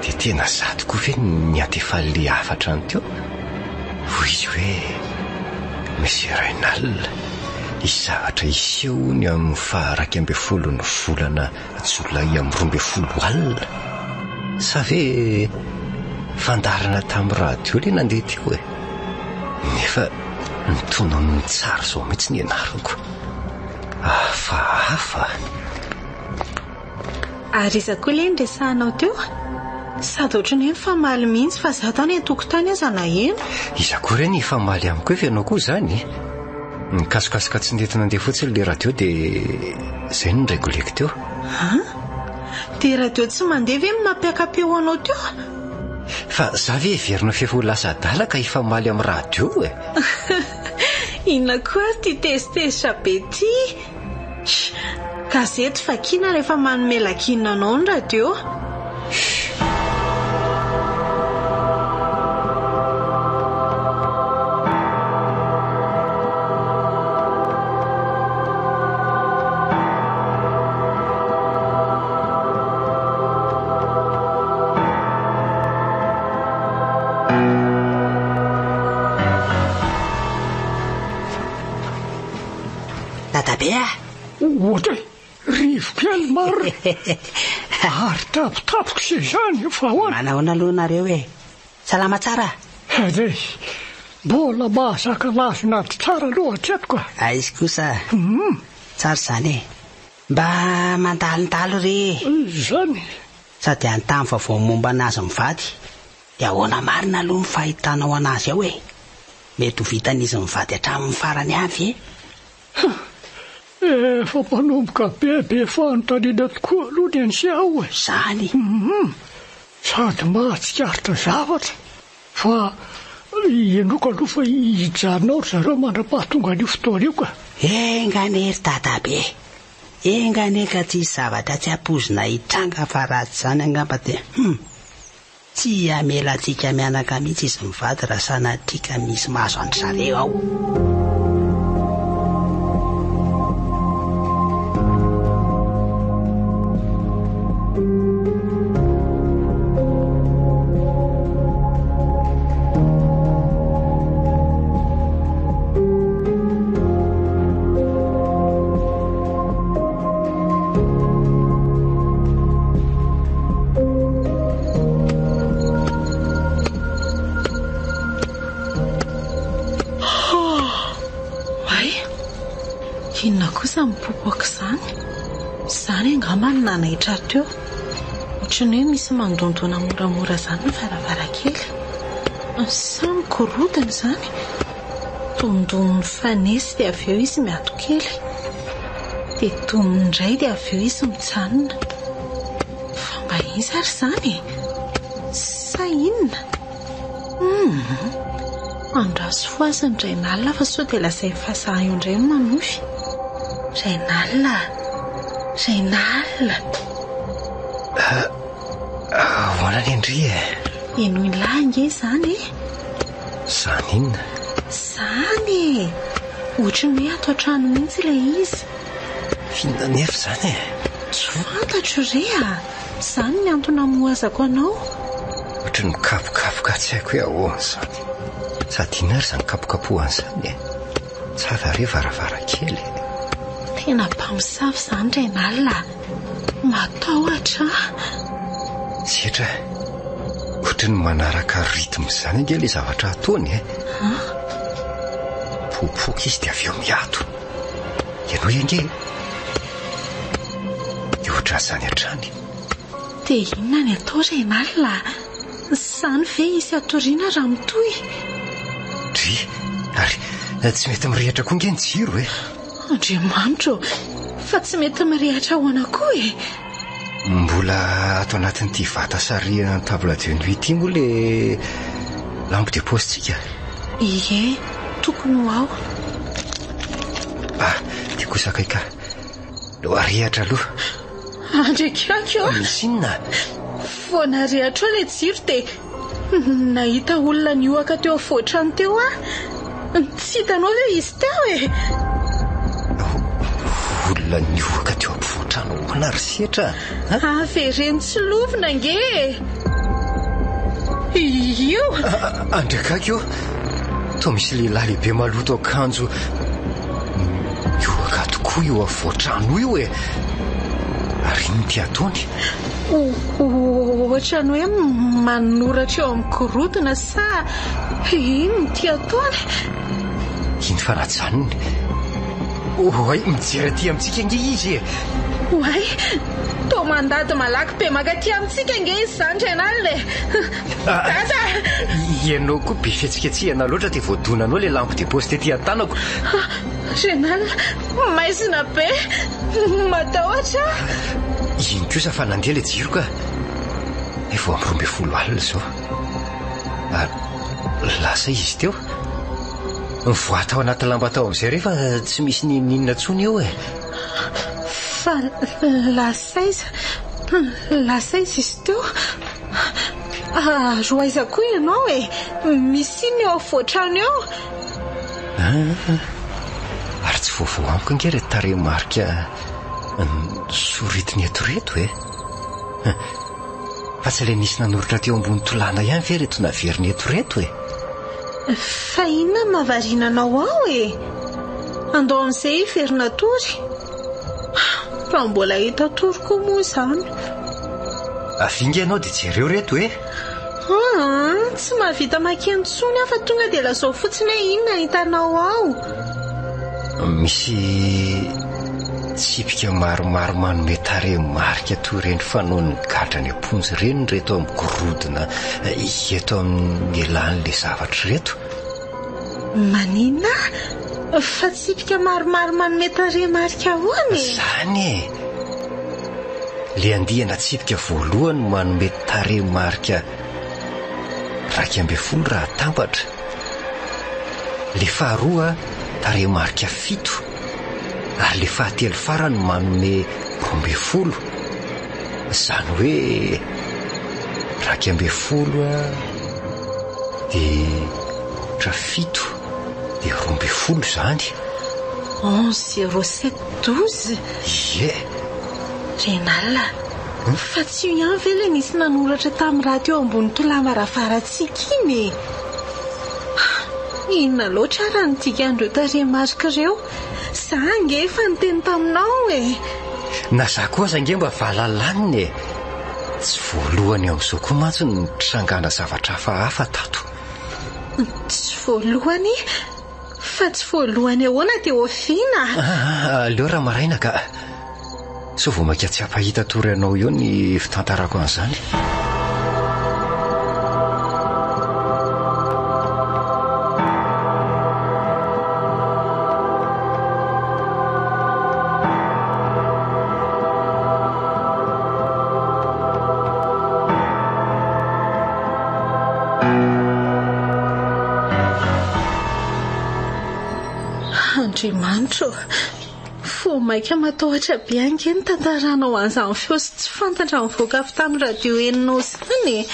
dia tena zato koa ve niatefa le afatra any teo. Hoy izy hoe Monsieur Renal, izy zavatra iseho ny amin'ny faharaka amby folo ny volana jolay amin'ny 12 alina. Sa ve fandarana tamin'ny radio le nandeha teo nefa nitonony tsara zao mihitsy ny ianarako. Hafahafa. Ary iza koa le nresahanao teo sady ohatran'ny hoe famaly mihitsy fa zaho tany an-tokotany aza na eno. Iza koa reny famaly amiko efa ianao koa zany. Nikasokasoka tsy nentina andeha fotsiny le radio dia izay no niragoleko teo. Dia radio tsy mandeha ve mampiaka-peo anao teo? Fa za ve heverina fefa ho lasa adala ka hifamaly amin'ny radio Inona koa ty testestra be ty? Gazety fakina rehefa manome lakinina anao ny radio. Ohatry rivo-kely maro ary tapitapiko sy izany fa hoana. Manahoana aloha nareo salama tsara? Re mbola mahazaka lazona ady tsara aloha hatretiko. Izy kosa tsara zany mba mandalindalo re zany sady antany fa vao momba anazy mivady dia ahoana marina aloha ny fahitanao anazy ao mety ho vitan'izy mivady hatramin'ny farany avy efa mpanomboka bebe fanontaniana tokoa aloha ny ansiao zany sady mahatsikaritra zavatra fa ianoko aloha fa hijanonao ry zareo mandra-pahatonga an'io fotoana io ka. Enganery dadabe engane ka tsy zavatra tsy apozina hitranga fa ratsy zany angamba dia tsy amelantsika mianaka mihitsy izy mivady raha sanatrika misy mahazo andry zareo ao. Inona kosa mipopoaka zany angamba ny nanaitra teo ohatrany hoe misy mandondona moramora zany ny varavarakely sa mikorodana zany tondon'ny fanesy dia avy eo izy miatokely dia tonindray dia avy eo izy mitsanina fa mba izy ary zany sa inona Andraso foaziny indray nalina fa sao dia lasai fahasaha io indray manofy. Ray nalina ahoana ny Indry e? Eno ilahy nge izany e? Zany inona? Zany e, ohatrany hoe ato an-trano mihitsy ilay izy. Fihinana nefa zany e? Tsy fantatro re a, izany ny antony amoazako anao. Ohatrany mikapokapoka tsy haiko hoe ahoana zany. Sady inona ary zany kapokapohana zany e? Tsara re varavarankely. Tena mpamosavy izany Ray nalina, matahotra. Setra, ohatrany manaraka rythme zany ange ilay zavatra ataony e. Popoka izy dia avy eo miato. Ianao ange dia ohatran' izany hatrany. Dia inona ny atao Ray nalina? Izany ve isy atoriana raha mitohy? Dry, ary tsy mety mirehatra koa nge ny jiro e. Andriamanitro, fa tsy mety mirehatra ahoana koa e? Mbola ato anatin'ity vata sarihana table de nuit ity moa le lampe de poche-tsika. Ie, tokony ho ao. Dia kosa kaika lo arehatra aloha. Andrekako misy inona? Vao narehatra ilay jiro dia nahita olona nioaka teo afovoan-trano teo tsy hitanao ve izy teo e? Olona nioaka teo afovoan-trano ahoana ry Setra? Avereny tsy lovina nge. Io andrakaka eo toa misy lehilahy lehibe maloto akanjo nioaka tokoa eo afovoan-trano io e. Ary iny ty ataony? Ohatrany hoe manoratra eo amin'ny korodona sa iny ty ataony? Iny fanajanony. Oay, mijery aty amintsika nge izy e. Oay, toa mandady malaky be makaty amintsika nge izy izany Ray nalina e. Dada, ianao koa be fihetsiketsihana loatra dia voadonanao le lampe de poche tety an-tanako. Ray nalina, maizina be, matahotra. Iny kosa fa nandeha le jiro ka efa amin'ny 12 alina zao. Lasa izy teo mivoatao anaty lamba tao amin'izay rehefa tsy misy ninina tsony eo e. Fa lasaiza izy teo. Roaiza koa ianao e, misy iny eo afovoan-trano eo. Ary tsy vaovao amiko nge reto tarehimarika soritiny etoreto e. Fa tsy ilay nisy nanoritra teo ambony tolàna ihany ve reto naveriny etoreto e? Fa inona mavarinanao ao e? Andao amin'izay iverina tory. Fa mbola hita tory koa moa izany. Avinga ianao dia jereo reto e? Tsy mahavita makeny tsony aho fa tonga dia lazao fotsiny hoe inona hitanao ao. Misy tsipika maromaro manome tarehimarika toy ireny fanaon'ny gadra ny amponjy ireny reto amin'ny gorodona eto amin'ny elan'ilay zavatra reto. Manina? Fa tsipika maromaro manome tarehimarika ahoana e? Zany e, le andihana tsipika voalohany manome tarehimarika 12 raha tambatra. Le faharoa tarehimarika 7, ary le fahatelo farany manome 12. Zany hoe 12 dia 7 dia 12 zany. 11 07 12. Ie. Ray nalina, fa tsy io ihany ve ilay nisy nanoratra tamin'ny raha teo ambony tolama ravaratsika iny e? Inona loatra raha nodikan'ireo tarehimarika ireo? Za nge efa niteny taminao e. Na za koa za nge mba vahalalàniny e. Tsy voalohany amin'izao koa mantsy ny trangana zavatra hafa tato. Tsy voalohany? Fa tsy voalohany ahoana dia oviana? Aleo raha maraina ka sao vao maika tsy hampahita tory anao eo ny fitantarako an'izany. Andriamanitra, fo maika matahotra be ange ny tantaranao an'izany feo sy tsy fantatra mivoaka avy tamin'ny radio eninao izany.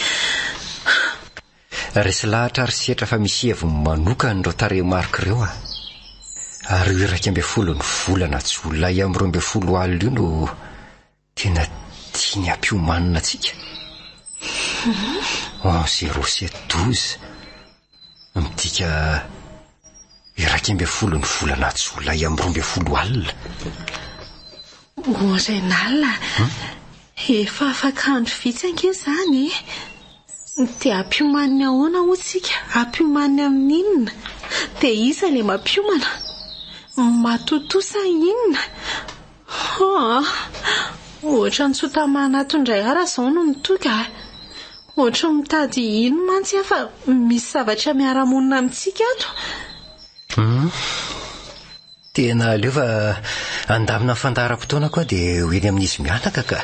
Resy lahatra ary setra fa misy heviny manokana ireo tarehimarika ireo ary 12 volana Jolay amin'ny 12 alina io no tena tiany ampiomanina antsika. 0712 midika 12 volana Jolay amin'ny 12 alina. Renal, efa afaka andro vitsy ange izany. Dia ampiomany ahoana hotsika? Ampiomany amin'inona? Dia iza ilay mampiomana? Matotosa inona? Ohatra ny tsota manatondray ara izao no nitoka. Ohatra mitady ino mantsy afa misy zavatra miara-monina amintsika ato. Tena aleo fa andamina fandaharam-potoana koa dia hoeny amin'izy mianaka ka.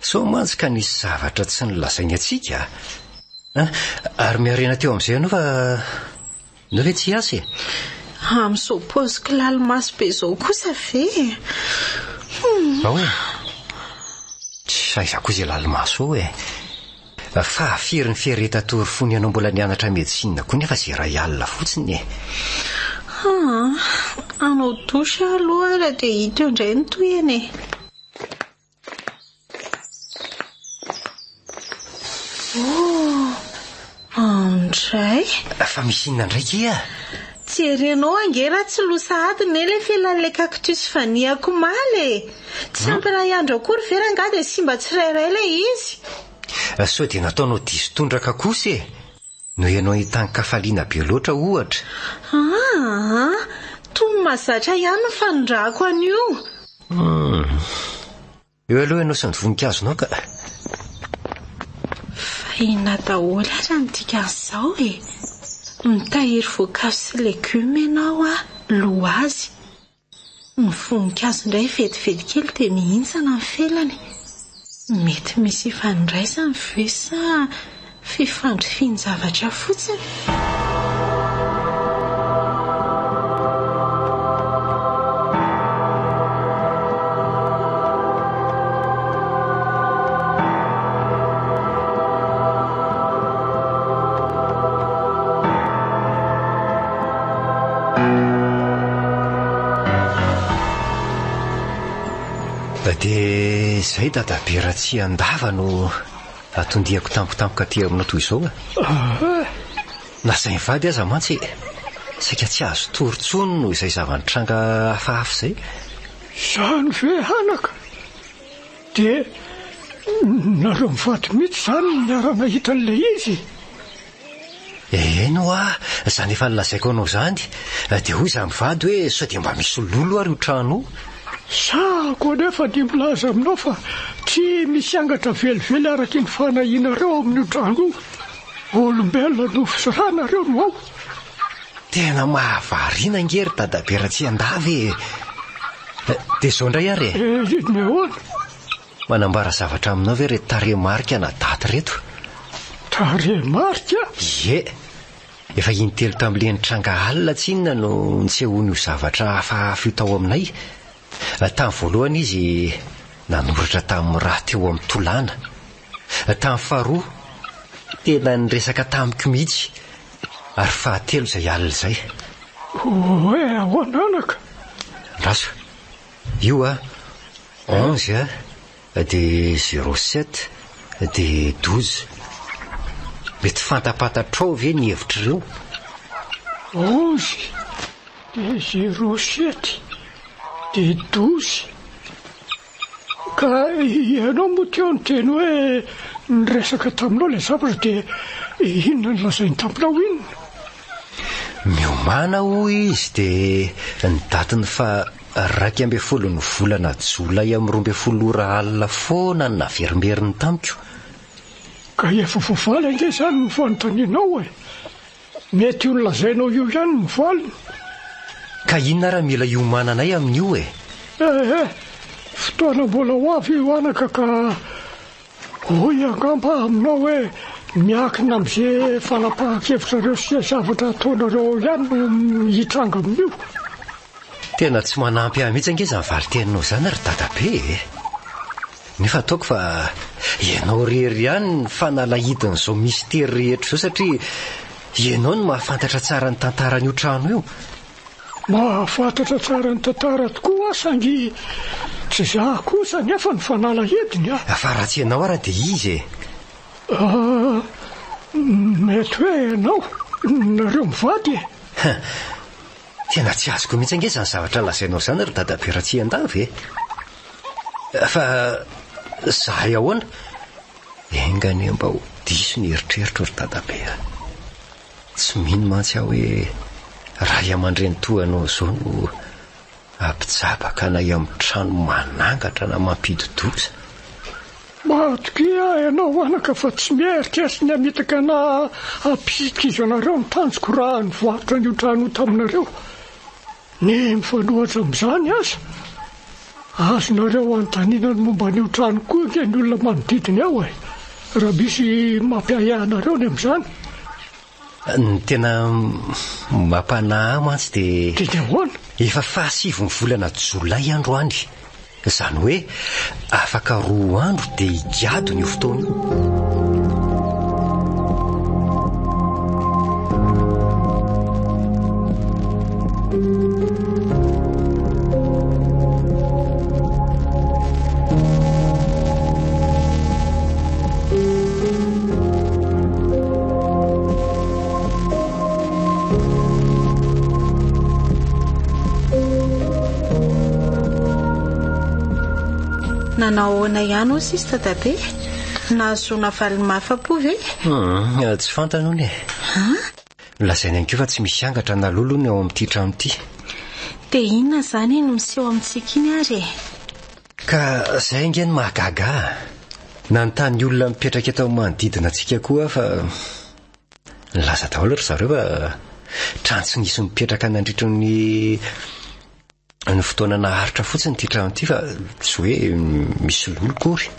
So mantsy ka nisy zavatra tsy nilazainy atsika. Ary miarena teo amin'izay ianao fa no ve tsy asy? Amin'izao paoziko lalimaso be izao kosa ve? Hoe tsy saizako izay lalimaso hoe. Fa firy ny fieretatory fony ianao mbola nianatra medicine koa nefa izay iray alina fotsiny. Anao dosy aloha raha dia hita eo indray ny toyany. Andray? Fa misy inona ndraiky ia? Jerenao ange raha tsy losa adiny ilay felan'ilay cactus vaniako maly. Tsy ampy iray andro akory vera nga dia simba tsirairay ilay izy. So dia nataonao diso tondraka kosa no ianao hitany kafaliana be loatra ohatra. Toy mahazatra ihany ny fanondrahako an'io. Eo aloha ianao sy ny vonikazonao ka. Ina daholo aza midika an'izao mitahiry voankazo sy legioma ianao loazy. Ny voninkazo indray vetivety kely dia mihintsana ny felany. Mety misy ifandraisany ve sa fifandrifiany zavatra fotsiny? Dia izay dadabe raha tsy andava no atondihako tampotampoka aty aminao toy izao Nasainy vady aza mantsy saika tsy azo torontsony no izay zavanitranga hafahafa izay. Izany ve anaka? Dia nareo mivady mihitsy izany niarana hita an'ilay izy? Eno izany efa nilazaiko anao izany dia hoy izaho mivady hoe sao dia mba misy lolo ary ho trano. Sako anefa ny milaza aminao fa tsy misy angatra velively araky ny fanahinareo amin'ny trano io. Olombelona no fisarana-reo no ao. Tena mahavariana ngery dadabe raha tsy andavy. Dia izao indray ary ahoana? Manambara zavatra aminao ve reto tarehimarika na daty reto? Tarehimarika? Ie, efa intelo tamin'ilay nitranga alina tsy inona no nitsehoany io zavatra hafahafa io tao aminay. Tamin'ny voalohany izy nanoratra tamin'ny raha teo amin'ny tolàna. Tamin'ny faharoa tena niresaka tamiko mihitsy. Ary fahatelo izay alina izay. Hoe ahoana anaka? Raso io 11 dia 07 dia 12. Mety fantapatatrao ve ny hevitr'ireo? 11 dia 07 dia 12. Ka ianao moa teo ny teny hoe niresaka taminao ilay zavatra dia inona ny lazainy taminao inona? Miomana hoy izy dia ny datiny fa 12 ny volana Jolay amin'ny 12 alina foana ny naverimeriny tamiko. Ka efa voavaly ange izany ny fanontanianao mety io nolazainao io ihany ny valiny. Ka inona raha mila iomananay amin'io fotoana mbola ho avy io anaka ka hoy angamba aminao hoe miakina amin'izay fanapahan-kevitrareo sy zavatra ataonareo ihany no hitranga amin'io. Tena tsy manampy ahy mihitsy angeza nyvaly teninao zany ry dadabe. Nefa ataoko fa ianao rery ihany ny fanalahidan'izao mistery rehetra zao satria ianao no mahafantatra tsara ny tantaran'io trano io. Mahafantatra tsara ny tantara tokoa sangy tsy za kosa nefa ny fanalahidiny fa raha tsy ianao ara dia izy mety hoe ianao nareo mivady tena tsy azoko mihitsy angeza ny zavatra lazainao zany ry dadabe raha tsy iandavy fa za ahoana engany mba ho diso ny eritreritro ry dadabe. Tsy mino mantsy aho hoe raha iamandreny toanao zao no ampijabaka anay amin'ny trano manangatra na mampidodoza. Matokia ianao anaka fa tsy mieritreritry ny amitaka na ampisika izy anareo mitanjoko raha ny voaritra n'io trano taminareo. Ny mifanohatra amin'izany aza azonareo anontaniana ny momba n'io trano koa ke ny olona manodidiny ao raha misy mampiahy anareo ny amin'izany. Ny tena mampanahy mantsy dia ahoana? Efa 7 volana jolay androany, izany hoe afaka 2 andro dia higadona io fotoana io. Nanahoana ihany ho sista dadabe? Nahazoana valy mafapo ve? Tsy fantano ny lazainy ihany koa fa tsy misy angatra na lolony ao amin'ity trano ity. Dia inona zany no miseho amintsika iny ary? Ka izay ingeny mahagaga. Nanontany olona mipetraka eto manodidina antsika koa fa nilaza daholo ry zareo fa trano tsy nisy mipetraka nandritra ny fotoana naharitra fotsiny ity trano ity fa tsy hoe misy lolo kory.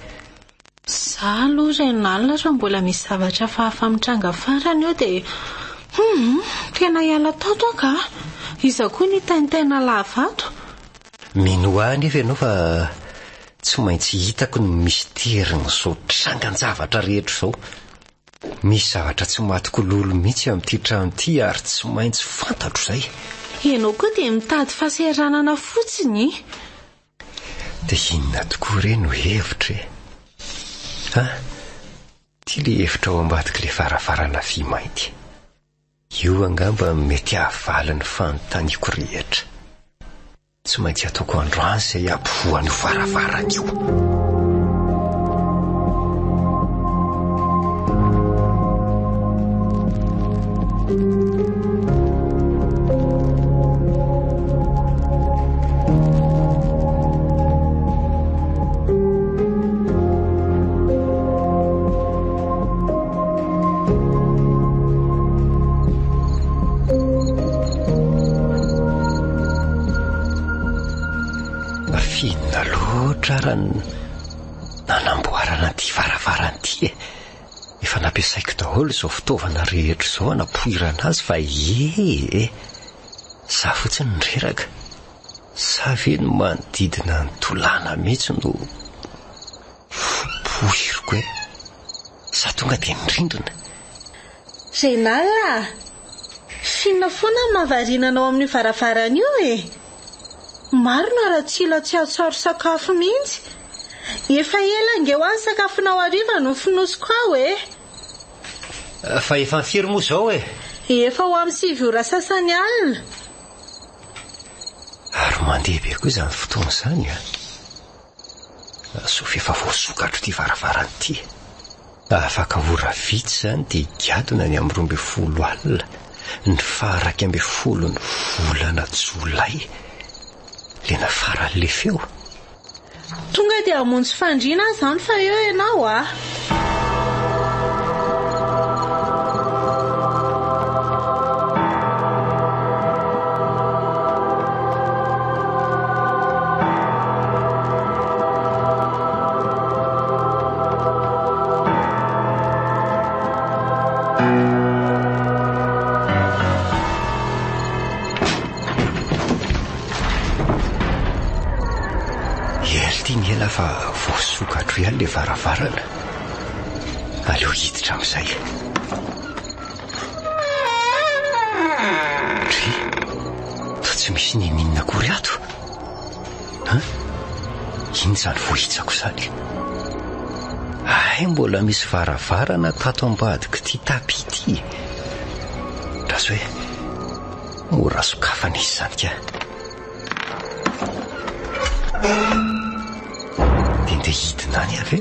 Za aloha ray nalina raha mbola misy zavatra fahafa mitranga farany eo dia tena hiala tato ka iza koa ny tena lavato. Mino ahy nefa ianao fa tsy maintsy hitako ny misteryn'izao trangan-javatra rehetra izao. Misy zavatra tsy matoko lolo mihitsy amin'ity trano ity ary tsy maintsy fantatro izay. Ianao koa dia mitady fahasahiranana fotsiny. Dia inona tokoa re no hevitra tia le hevitra ao ambadika le varavarana vy mainty. Io angamba mety ahavaly ny fanontaniako rehetra. Tsy maintsy ataoko androany izay ampovoan'io varavarana io. Finna loatra raha nanamboarana ity varavaran'ity efa nampiasaiko daholo izao fitaovana rehetra izao hanapoirana azy fa za fotsiny nireraka sa ve no manodidina ny tolana mihitsy no fopoiriko sa tonga dia nirindrina. Renala, finna foana mahavarinanao amin'ny varavarana io Marina raha tsila tsy atsaro sakafo mihitsy. Efa ela nge ho any sakafonao hariva no finosiko ao Fa efa firy moa izao Efa ho amin'ny 7 ora sasany alina. Ary mandeha be koa izany fotoana izany Sofa efa voasokatro ity varavarana ity. Afaka ora vitsy izany dia higadona ny amin'ny 12 alina ny faha 12 ny volana jolay. Lena faran'le feo. Tonga dia hamonjy fandriana izany fa eo ianao ity ny ela fa voasokatro ihany le varavarana. Aleo hiditra amin'izay. Toa tsy misy ninina akory ato. Iny zany vohitsako zany. Mbola misy varavarana tato ambadiko ty tapi ity. Raha hoe mora sokafana izy zany ka. Dia hidina any avy e.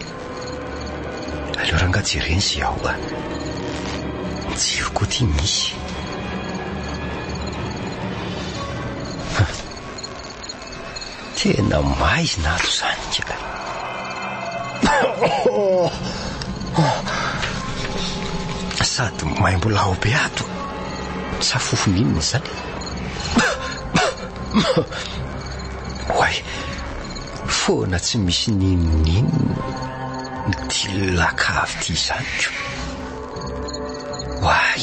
Aleo ranga jereny sy aho jiro koa ty misy. Tena maizina ato zany ka. Sady mahay mbola ao be ato. Safofoninina zany. Hoay, foana tsy misy ninina ty lakavy ty zany. Hoay,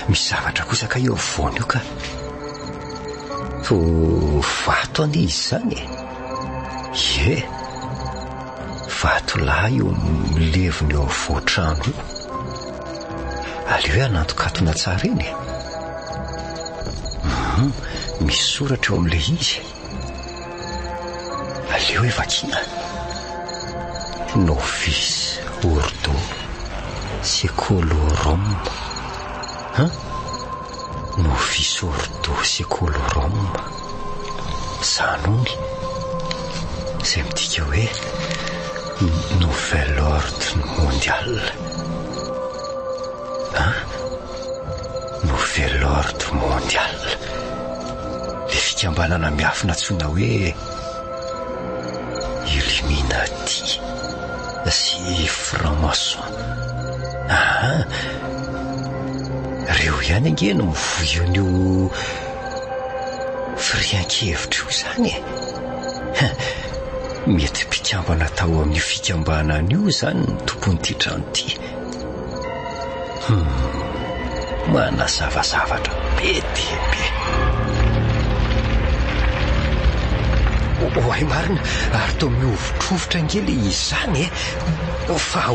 misy zavatra kosa ka eo voany io ka. Vato anie izy zany. Ie, vato lahy eo mileviny eo voatrano. Aleo anatokatona tsara eny. Misy soratra eo amin'ilay izy. Aleo evakina. Novice Ordo Secolorum. Novice Ordo Secolorum. Zanony izay midika hoe Nouvel Ordre Mondial. Nouvel Ordre Mondial. Le fikambanana miafina antsoina hoe Illuminati sy franc-maçon. Reo ihany ange no mivoion'io firian-kevitra io zany. Mety mpikambana tao amin'ny fikambanan'io zany ny tompon'ity trano ity. Manazavazavatra be dia be. Hoay marina, ary toa miovotrovotra angely izy zany fa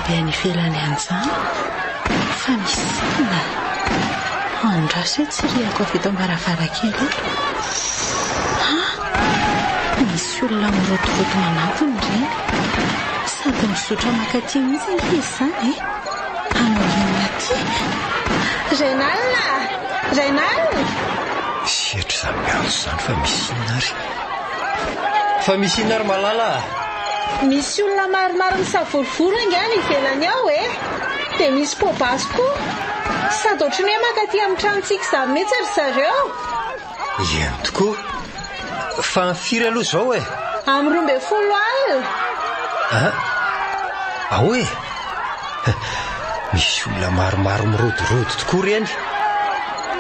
Any felany an'izany fa misy sina andraso hoe tsy riako avy eto am-baravarakely. Misy olona mirotoboto manatony ireny sady mizotra makaty mihitsy izy zany. Hanao inona ty? Rainal! Setra zany miantso zany fa misy inona ary. Fa misy inona ary malala? Misy olona maromaro misavorovoro angany ivelany ao dia misy pobasy koa sady ohatrany hoe makaty amin'ny tranontsika izany mihitsy ry zareo. Eny tokoa. Fa firy aloha izao amin'ny 12 alina. Ahoe? Misy olona maromaro mirodorodo tokoa reny.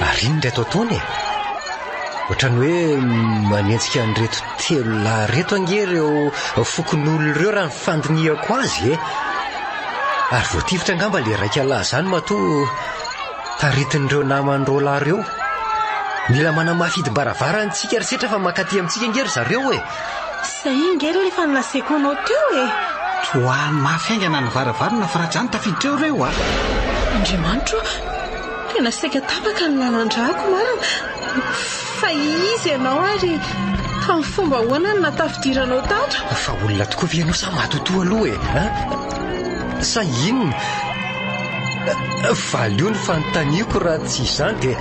Ary iny reto ataony ohatrany hoe manentsika an'ireto 3 lahy reto ange ireo fokon'olona ireo raha ny fandiniako azy Ary voatifitra angamba le raika lahy zany matoa taritin'ireo naman'ireo lahy ireo. Mila manamafidi-baravarana antsika ary setra fa makaty amintsika ngery zareo Zay ngery le fanlasaiko anao teo Toa mafy aingana ny varavarana fa raha zany tafiditra eo reo Andriamanitro, tena saika tapaka ny lalan-drako marina. Fa izy ianao ary fa ny fomba hoana ny natafidiranao tato. Fa olona tokoa vienao sa matotoa aloha Sa inona? Valio ny fanontaniako raha tsy izany dia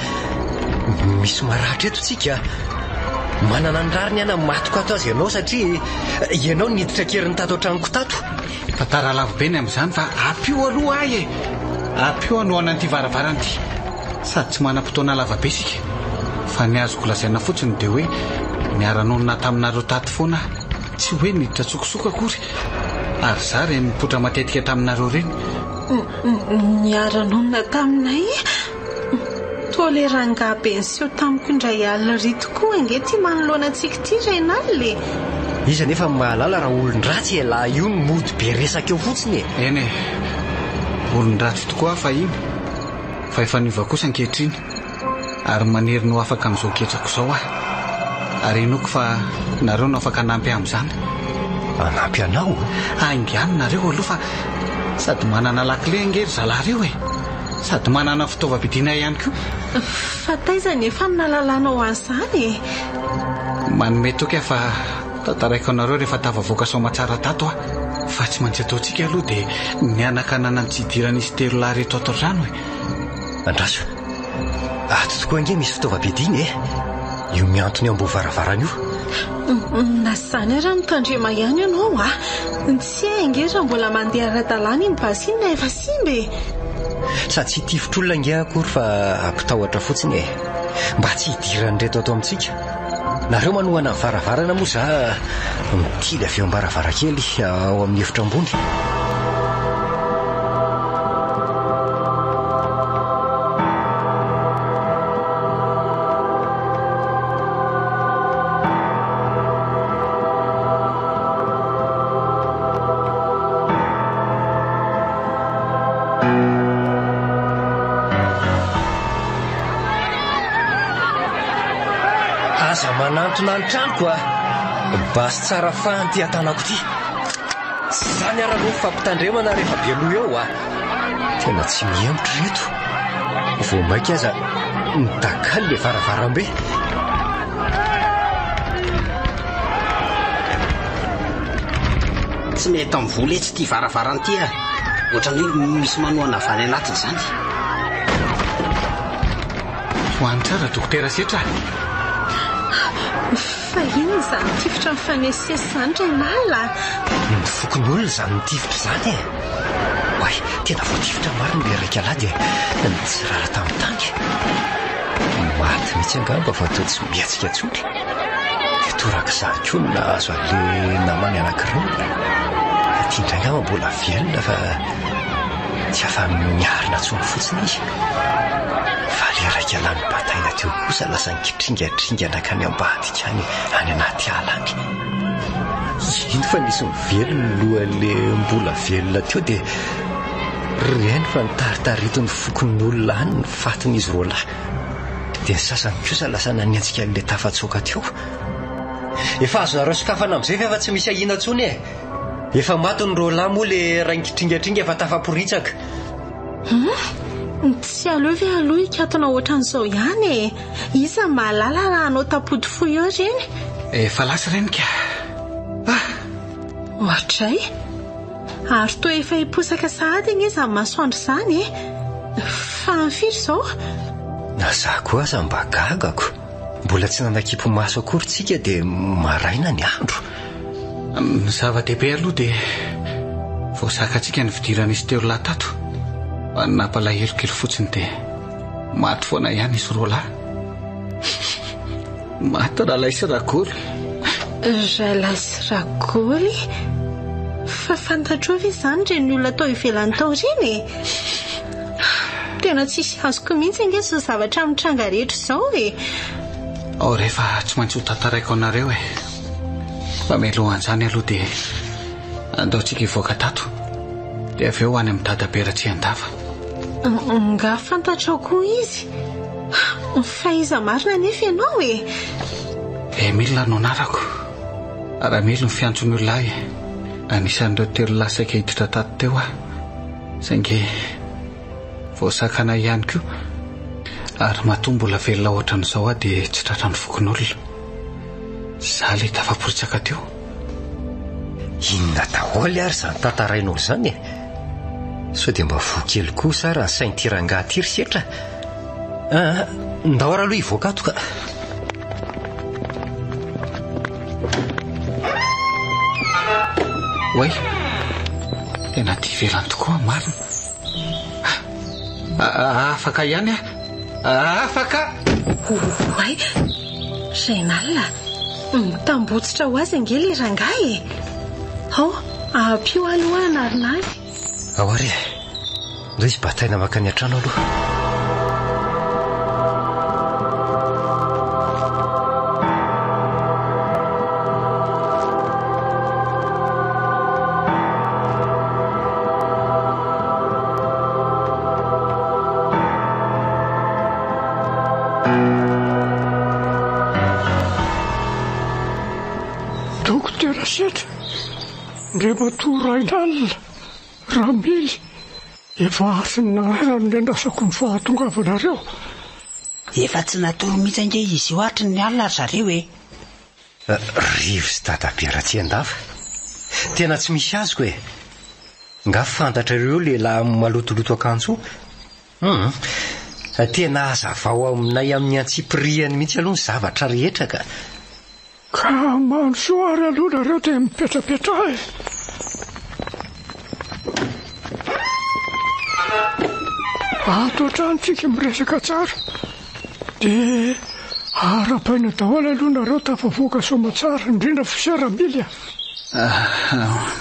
misy maratra eto tsika. Manana ny rariny ana matoko ato azy ianao satria ianao niditra kerin'ny tato an-tranoko tato. Fa taralavo be ny amin'izany fa apio aloha apio anao ananty varavarana ity. Sady tsy manam-potoana lava be sika. Fa ny azoko lazaina fotsiny dia hoe niara-nonona taminareo tato foana tsy hoe niditra tsokotsoko akory. ary za re mipotra matetika taminareo reny. Niara-nonina taminay toa le rangabe ny seo tamiko indray alina ry tokoa ange ty manoloana antsika ty Renal. Iza nefa mahalala raha olon-dratsy la io ny mody be resaka eo fotsiny. Eny olon-dratsy tokoa fa iny fa efa niova kosa ankehitriny ary manery no afaka amin'izao ketrako izao ary enoko fa nareo no afaka hanampy amin'izany. Anampy anao? Aingano nareo aloha fa sady manana lakile angery zalareo sady manana fitaovam-pidiana ihany koa. Fa taizany efa nalalànao an'izany manome toka fa tantaraiko anareo rehefa tavavoaka somatsara tato fa tsy maintsy ataontsika aloha dia mianaka nanantsidiran'izy telola reto ato rano Andraso, ato tokoa ange misy fitaovam-pidiana io miantony ambo varavarana io. Nasany raha mitandrema ihany ianao tsy ainge raha mbola mandeha ara-dalàna iny basinina efa simba sady tsy tifotr'olona ange akory fa ampitahotra fotsiny mba tsy hidirany reto ato amintsika. Nareo manohana ny varavarana moa za mitily avy eo am-baravarakely ao amin'ny efitra ambony. Aza manantona ny tranoko basy tsara fahanty atanako ty. Zany ara-no fampitandremana rehefa be loha eo tena tsy miemotry reto. Vao maika aza nidakaly le varavarambe. Tsy mety amin'ny vola etsy ty varavarana ty ohatrany misy manoana avany anatiny zany. Hoany tsara dokotera setra. Fa ino zany tifitra mifanesesy zany Renal? Ny fokon'olona zany nitifitra zany Oay, tena voatifitra mariny le raika alady tsy rara tamin'ny tany. Maty mihitsy angamba fa atao tsy miatsika tsony. Dia toraka zahako na azo ale namany anankiroa. Tia indray angamba mbola velona fa tsy afa miarina tsony fotsiny izy. Fa le raika alany bataina teo kosa lasa nikitringatringana ka ny ambady kany any anaty ala any. Ino fa nisy mivelona lohan'le mbola velona teo dia reny fa nitaritarito ny fokon'olona any ny fatin'izy roa lahy. Dia ny sasany kosa lasa naniantsika n'le tafatsoka teo. Efa azo nareo sokafana amin'izay fa efa tsy misy ahina tsony efa maty ny roa lahy moa le raha nikitringatringa efa tafaporitsaka. Tsy aleo ve aloha ikatona ohatran'izao ihany iza mahalala raha anao tapody fo eo reny. Efa lasa reny ka. Ohatray ary toa efa hiposaka sahady iny izy amin'ny masoandro izany fa firy izao? Na za koa aza mba gagako. Mbola tsy nanakipo maso akory tsika dia maraina ny andro. Ny zava-dehibe aloha dia voasakatsika ny fidiran'izy teo lahy tato. Nampalahelo kely fotsiny dia maty foana ihany izy roa lahy. Maty ralahy sy rakoly. Ralahy sy rakoly? Fa fantatrao ve izany reny olona tao ivelany tao reny? Tena tsisy azoko mihitsy ange izao zavatra mitranga rehetra izao rehefa tsy maintsy ho tantaraiko anareo fa melohan'izany aloha dia andaontsika hivoaka tato dia avy eo any amin'ny dadabe tsy andava. Nga fantatrao koa izy fa iza marina nefa ianao Emile no anarako. Aramily ny fiantsony olona anisan'ireo telo lahy saika hiditra tato teo saingy voasakana ihany koa ary matoa mbola velona ohatran'izao dia tsy tratra ny fokon'olona. Za le tafaporitsaka teo. Inona daholo ary zany tantarain'olo zany sao dia mba voakely kosa raha saintirangahatiry setra. Ndao ara aloha hivoaka ato ka. Oay, tena tia velany tokoa marina. Afaka ihany afaka. Oay, Renal, mitambotsitra ho azy ange le rangahy apio aloha narinay ahoary ndo izy bataina maka ny antrano aloha. Dokotera Seta, Andriamatorainalina, Ramily, efa asina ny andrasako ny fahatongavanareo. Efa tsy natoro mihitsy ange izy io atry ny alina zareo e. Rivo sy dadaberatsi-andava. Tena tsy misy azoko e. Nga fantatra ireo lehilahy malotoloto akanjo. Tena azavao aminay amin'ny antsipiriany mihitsy aloha ny zavatra rehetra ka. Ka mansoary aloha nareo dia mipetrapetra e. Ato an-tranontsika miresaka tsara dia ara-paina daholo aloha nareo tafavoaka somatsara indrindra fisaramily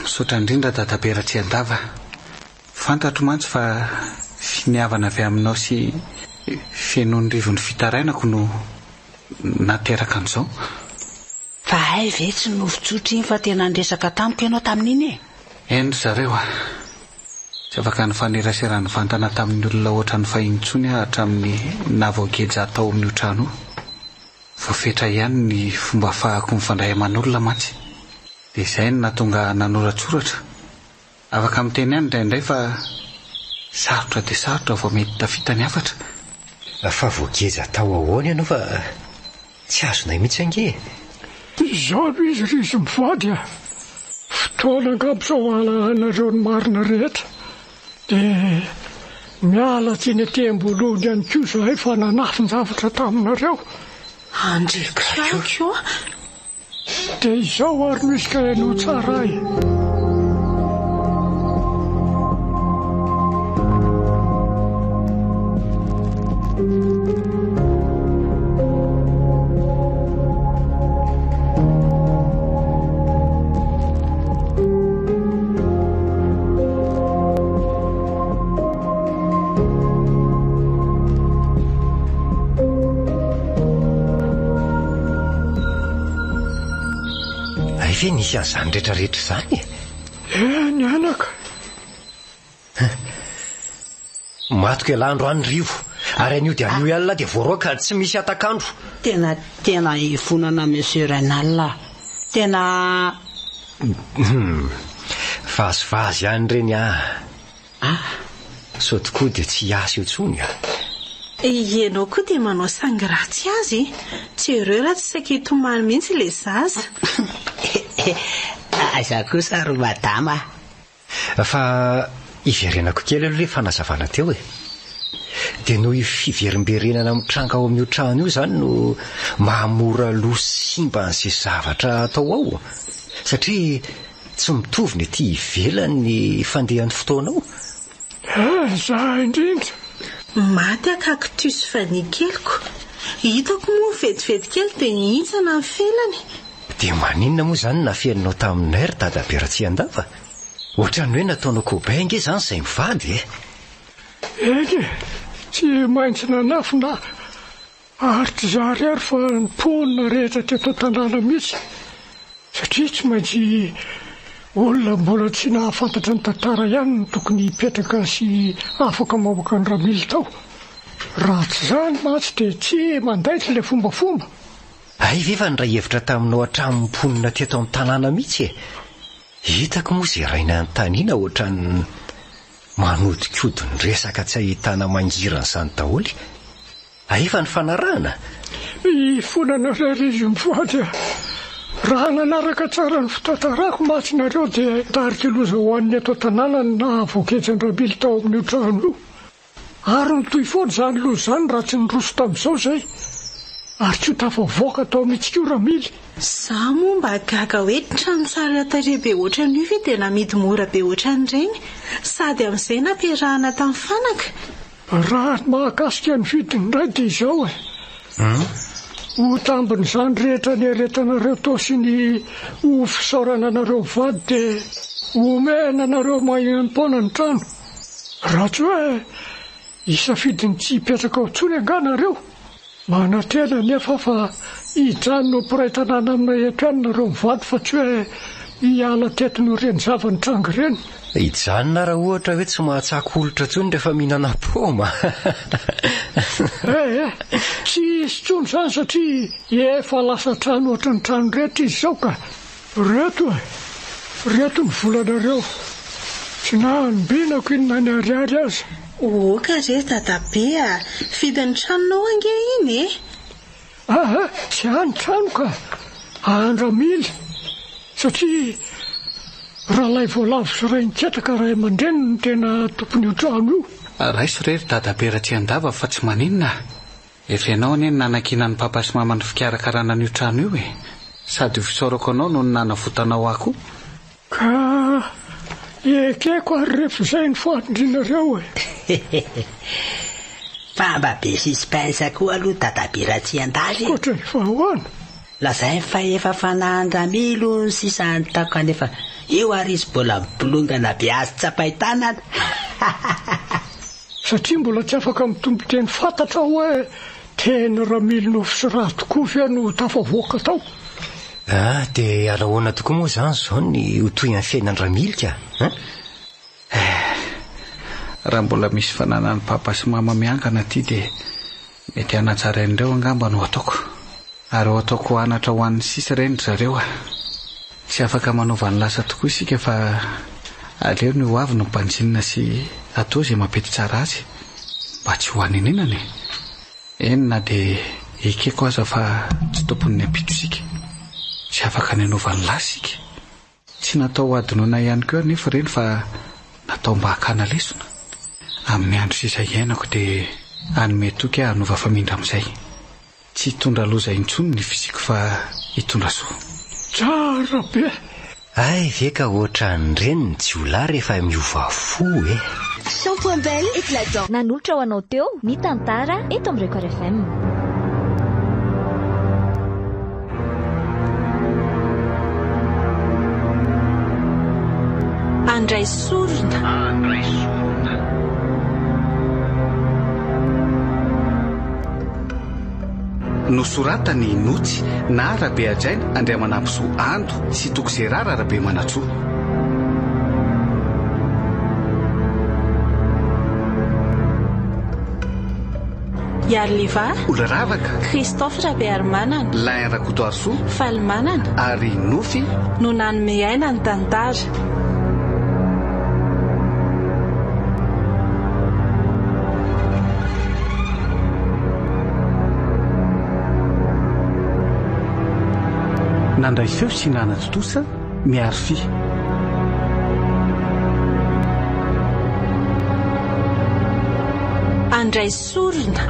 misaotra indrindra dadaberatsi-andava. Fantatro mantsy fa finiavana avy aminao sy fienoan'ny rivon'ny fitarainako no nateraka an'izao. Fa hay ve tsy nofotsotry iny fa tena andresaka tamiko ianao tamin'iny e? Endry zareo tsy afaka ny faneraserany vantana tamin'ny olona ohatran'ny fahintsony hatramin'ny navaogeja atao amin'ny otrano io. Voafetra ihany ny fomba fahako mifandray aman'olona mantsy. Dia izay no nahatonga nanoratsoratra. Afaka miteny ihany indraindray fa sarotra dia sarotra vao mety tafita ny afatra. Fa voageja atao ahoana ianao fa tsy azonay mihitsy ange. Izao izy rizy mivady fotoana angabo zao alanareo ny marina rehetra dia miala tsiny atem-bolohany ihany koa zahay fa nanafin-javatra taminareo. Andrikako dia izao ary misy ka haino tsara e. Ve nisy an'izany rehetrarehetra izany ny anaka matoka ilandro any rivo ary an'io dia an'io alina dia voaroaka tsy misy atakandro. Tena ifonana monsieur Rainalina. Tena vazivazy ihany reny sao tokoa dia tsy hiasa eo tsony ianao koa dia manao sangy ratsy azy. Tsy ireo raha tsy sakitomany mihitsy ilay zaza. Aza kosa ro madama. Fa iverenako kely aloha le fanazavana teo e. Dia noho fiverimberenana mitranga ao amin'ny otrano io izany no mahamora loha simba an'izay zavatra atao ao. Satria tsy mitovy ny ety ivelany ny fandehan'ny fotoanao. Za indrindra maty akaktus fanikeliko. Hitako moa vetivety kely dia hitsana ny felany. Dia maninona moa izany nafeninao taminay ry dadaberatsi-andava? Ohatrany hoe nataonao kobainga izany izay mivady e. Ege, tsy maintsy nanafina aritra zary ary fa ny ponina rehetra teto an-tanàna mihitsy. Satria tsy maintsy olona mbola tsy nahafantatra ny tantara ihany no tokony hipetraka sy afaka mamoaka ny Ramily tao. Raha tsy izany mantsy dia tsy mandaitra ilay fombafomba. Ay ve fa ny ray hevitra taminao hatramin'ny mponina teto amin'ny tanàna mihitsy e. Hitako moa izay raina an-taniana ohatrany manodikodiny resaka tsy ahitana mangiran'izany daholy. Ay fa ny fanarahana ifonana izy mivady raha nanaraka tsara ny fitantarako matsinareo dia tarika loza ho an'ny eto an-tanàna ny nahavoakejan'ny Ramily tao amin'ny otrano io. Ary nytoy foana izany loza izany raha tsy niroso tamin'izao izay. Ary tsy ho tafavoaka tao mihitsy koa Ramily. Za moa mba gaga hoe trano tsara tarehy be ohatran'io ve dia namidy mora be ohatran'ireny sady amin'izay nampiarahana tamin'ny fanaka. Raha mahakasika ny vidiny indray dia izao e. Ho tambiny izany rehetra ny aretanareo tao sy ny ho fisaorana anareo vady dia omenanareo maimpoana ny trano raha tsy hoe isafidiny tsy hipetraka ao ntsony anganareo manatena nefa fa hijanona mpiray-tanàna aminay eto any nareo mivady fa tsy hoe hiala tetiny reny zavany trangy reny. Hijanona raha ohatra hoe tsy mahatsaka olotra ntsony rehefa mihinana paoma. Tsy isy tsony zany satria efa lasa trano ohatra ny trano rehetra izy zao ka reto ny volanareo tsy nanibinako inona ny ariary aza. Ka re dadabe fidiny tranonao ange iny tsy any trano ka 100,000 satria rahalay voalavo sy ray nitsataka ray aman-dreny ny tena tompony io trano io. Raiso rery dadabe raha tsy andava fa tsy maninona efa ianao anie ny nanankinany papa sy mama ny fikarakarana n'io trano io sady fisaorako anao no ny nanavotanao ako ka ekeko ary rehefa izay ny foatindrinareo Famba be suspense koa aloha dadabe raha tsy andavy koatra efa ahoana lazay fa efa fana 100,000 sy santako kanefa io ary izy mbola mibolongana be azy tsapaitanana satria mbola tsy afaka mitombo teny fantatra hoe tena raha milonofo sy raha tokoa no tafavoaka tao. Dia alahoana tokoa moa zany zao ny hotoy amin'ny fiainan-dramilika raha mbola misy fananany papa sy mama miangana ty dia mety hanatsarain'ireo angamba no ataoko ary ho ataoko anatra ho an'ny sisy reny zareo tsy afaka manaovany lasa tokoa isika fa aleo ny ho avy no mpanjinina sy atao izay mampety tsara azy mba tsy ho haninenany enina dia ekeko aza fa tsy tompon'ny ampito isika tsy afaka ny hanaovany lasa isika tsy natao adinoina ihany koa nefa reny fa natao mba hakana lesona amin'ny andro sy izay iainako dia anome toky hanova famindra amin'izay tsy hitondra loza intsony ny fiziko fa hitondra soa tsara be ve ka ohatra ny reniny tsy ho lahy rehefa miova fo Shampoing Belle éclatant. Nanolotra ho anao teo ny tantara eto amin'ny Record FM. Andray sorona nosoratany notsy na arabe ajaina andray manampisoa ando sy toko izay rara arabe manatsoa Yarliva Ularavaka Christophe Rabe Armanana Lain Rakotoarso Falmanana Ari Nufi no nanome ny tantara nandray feo sy nanatotosa miaro fi Andray sorona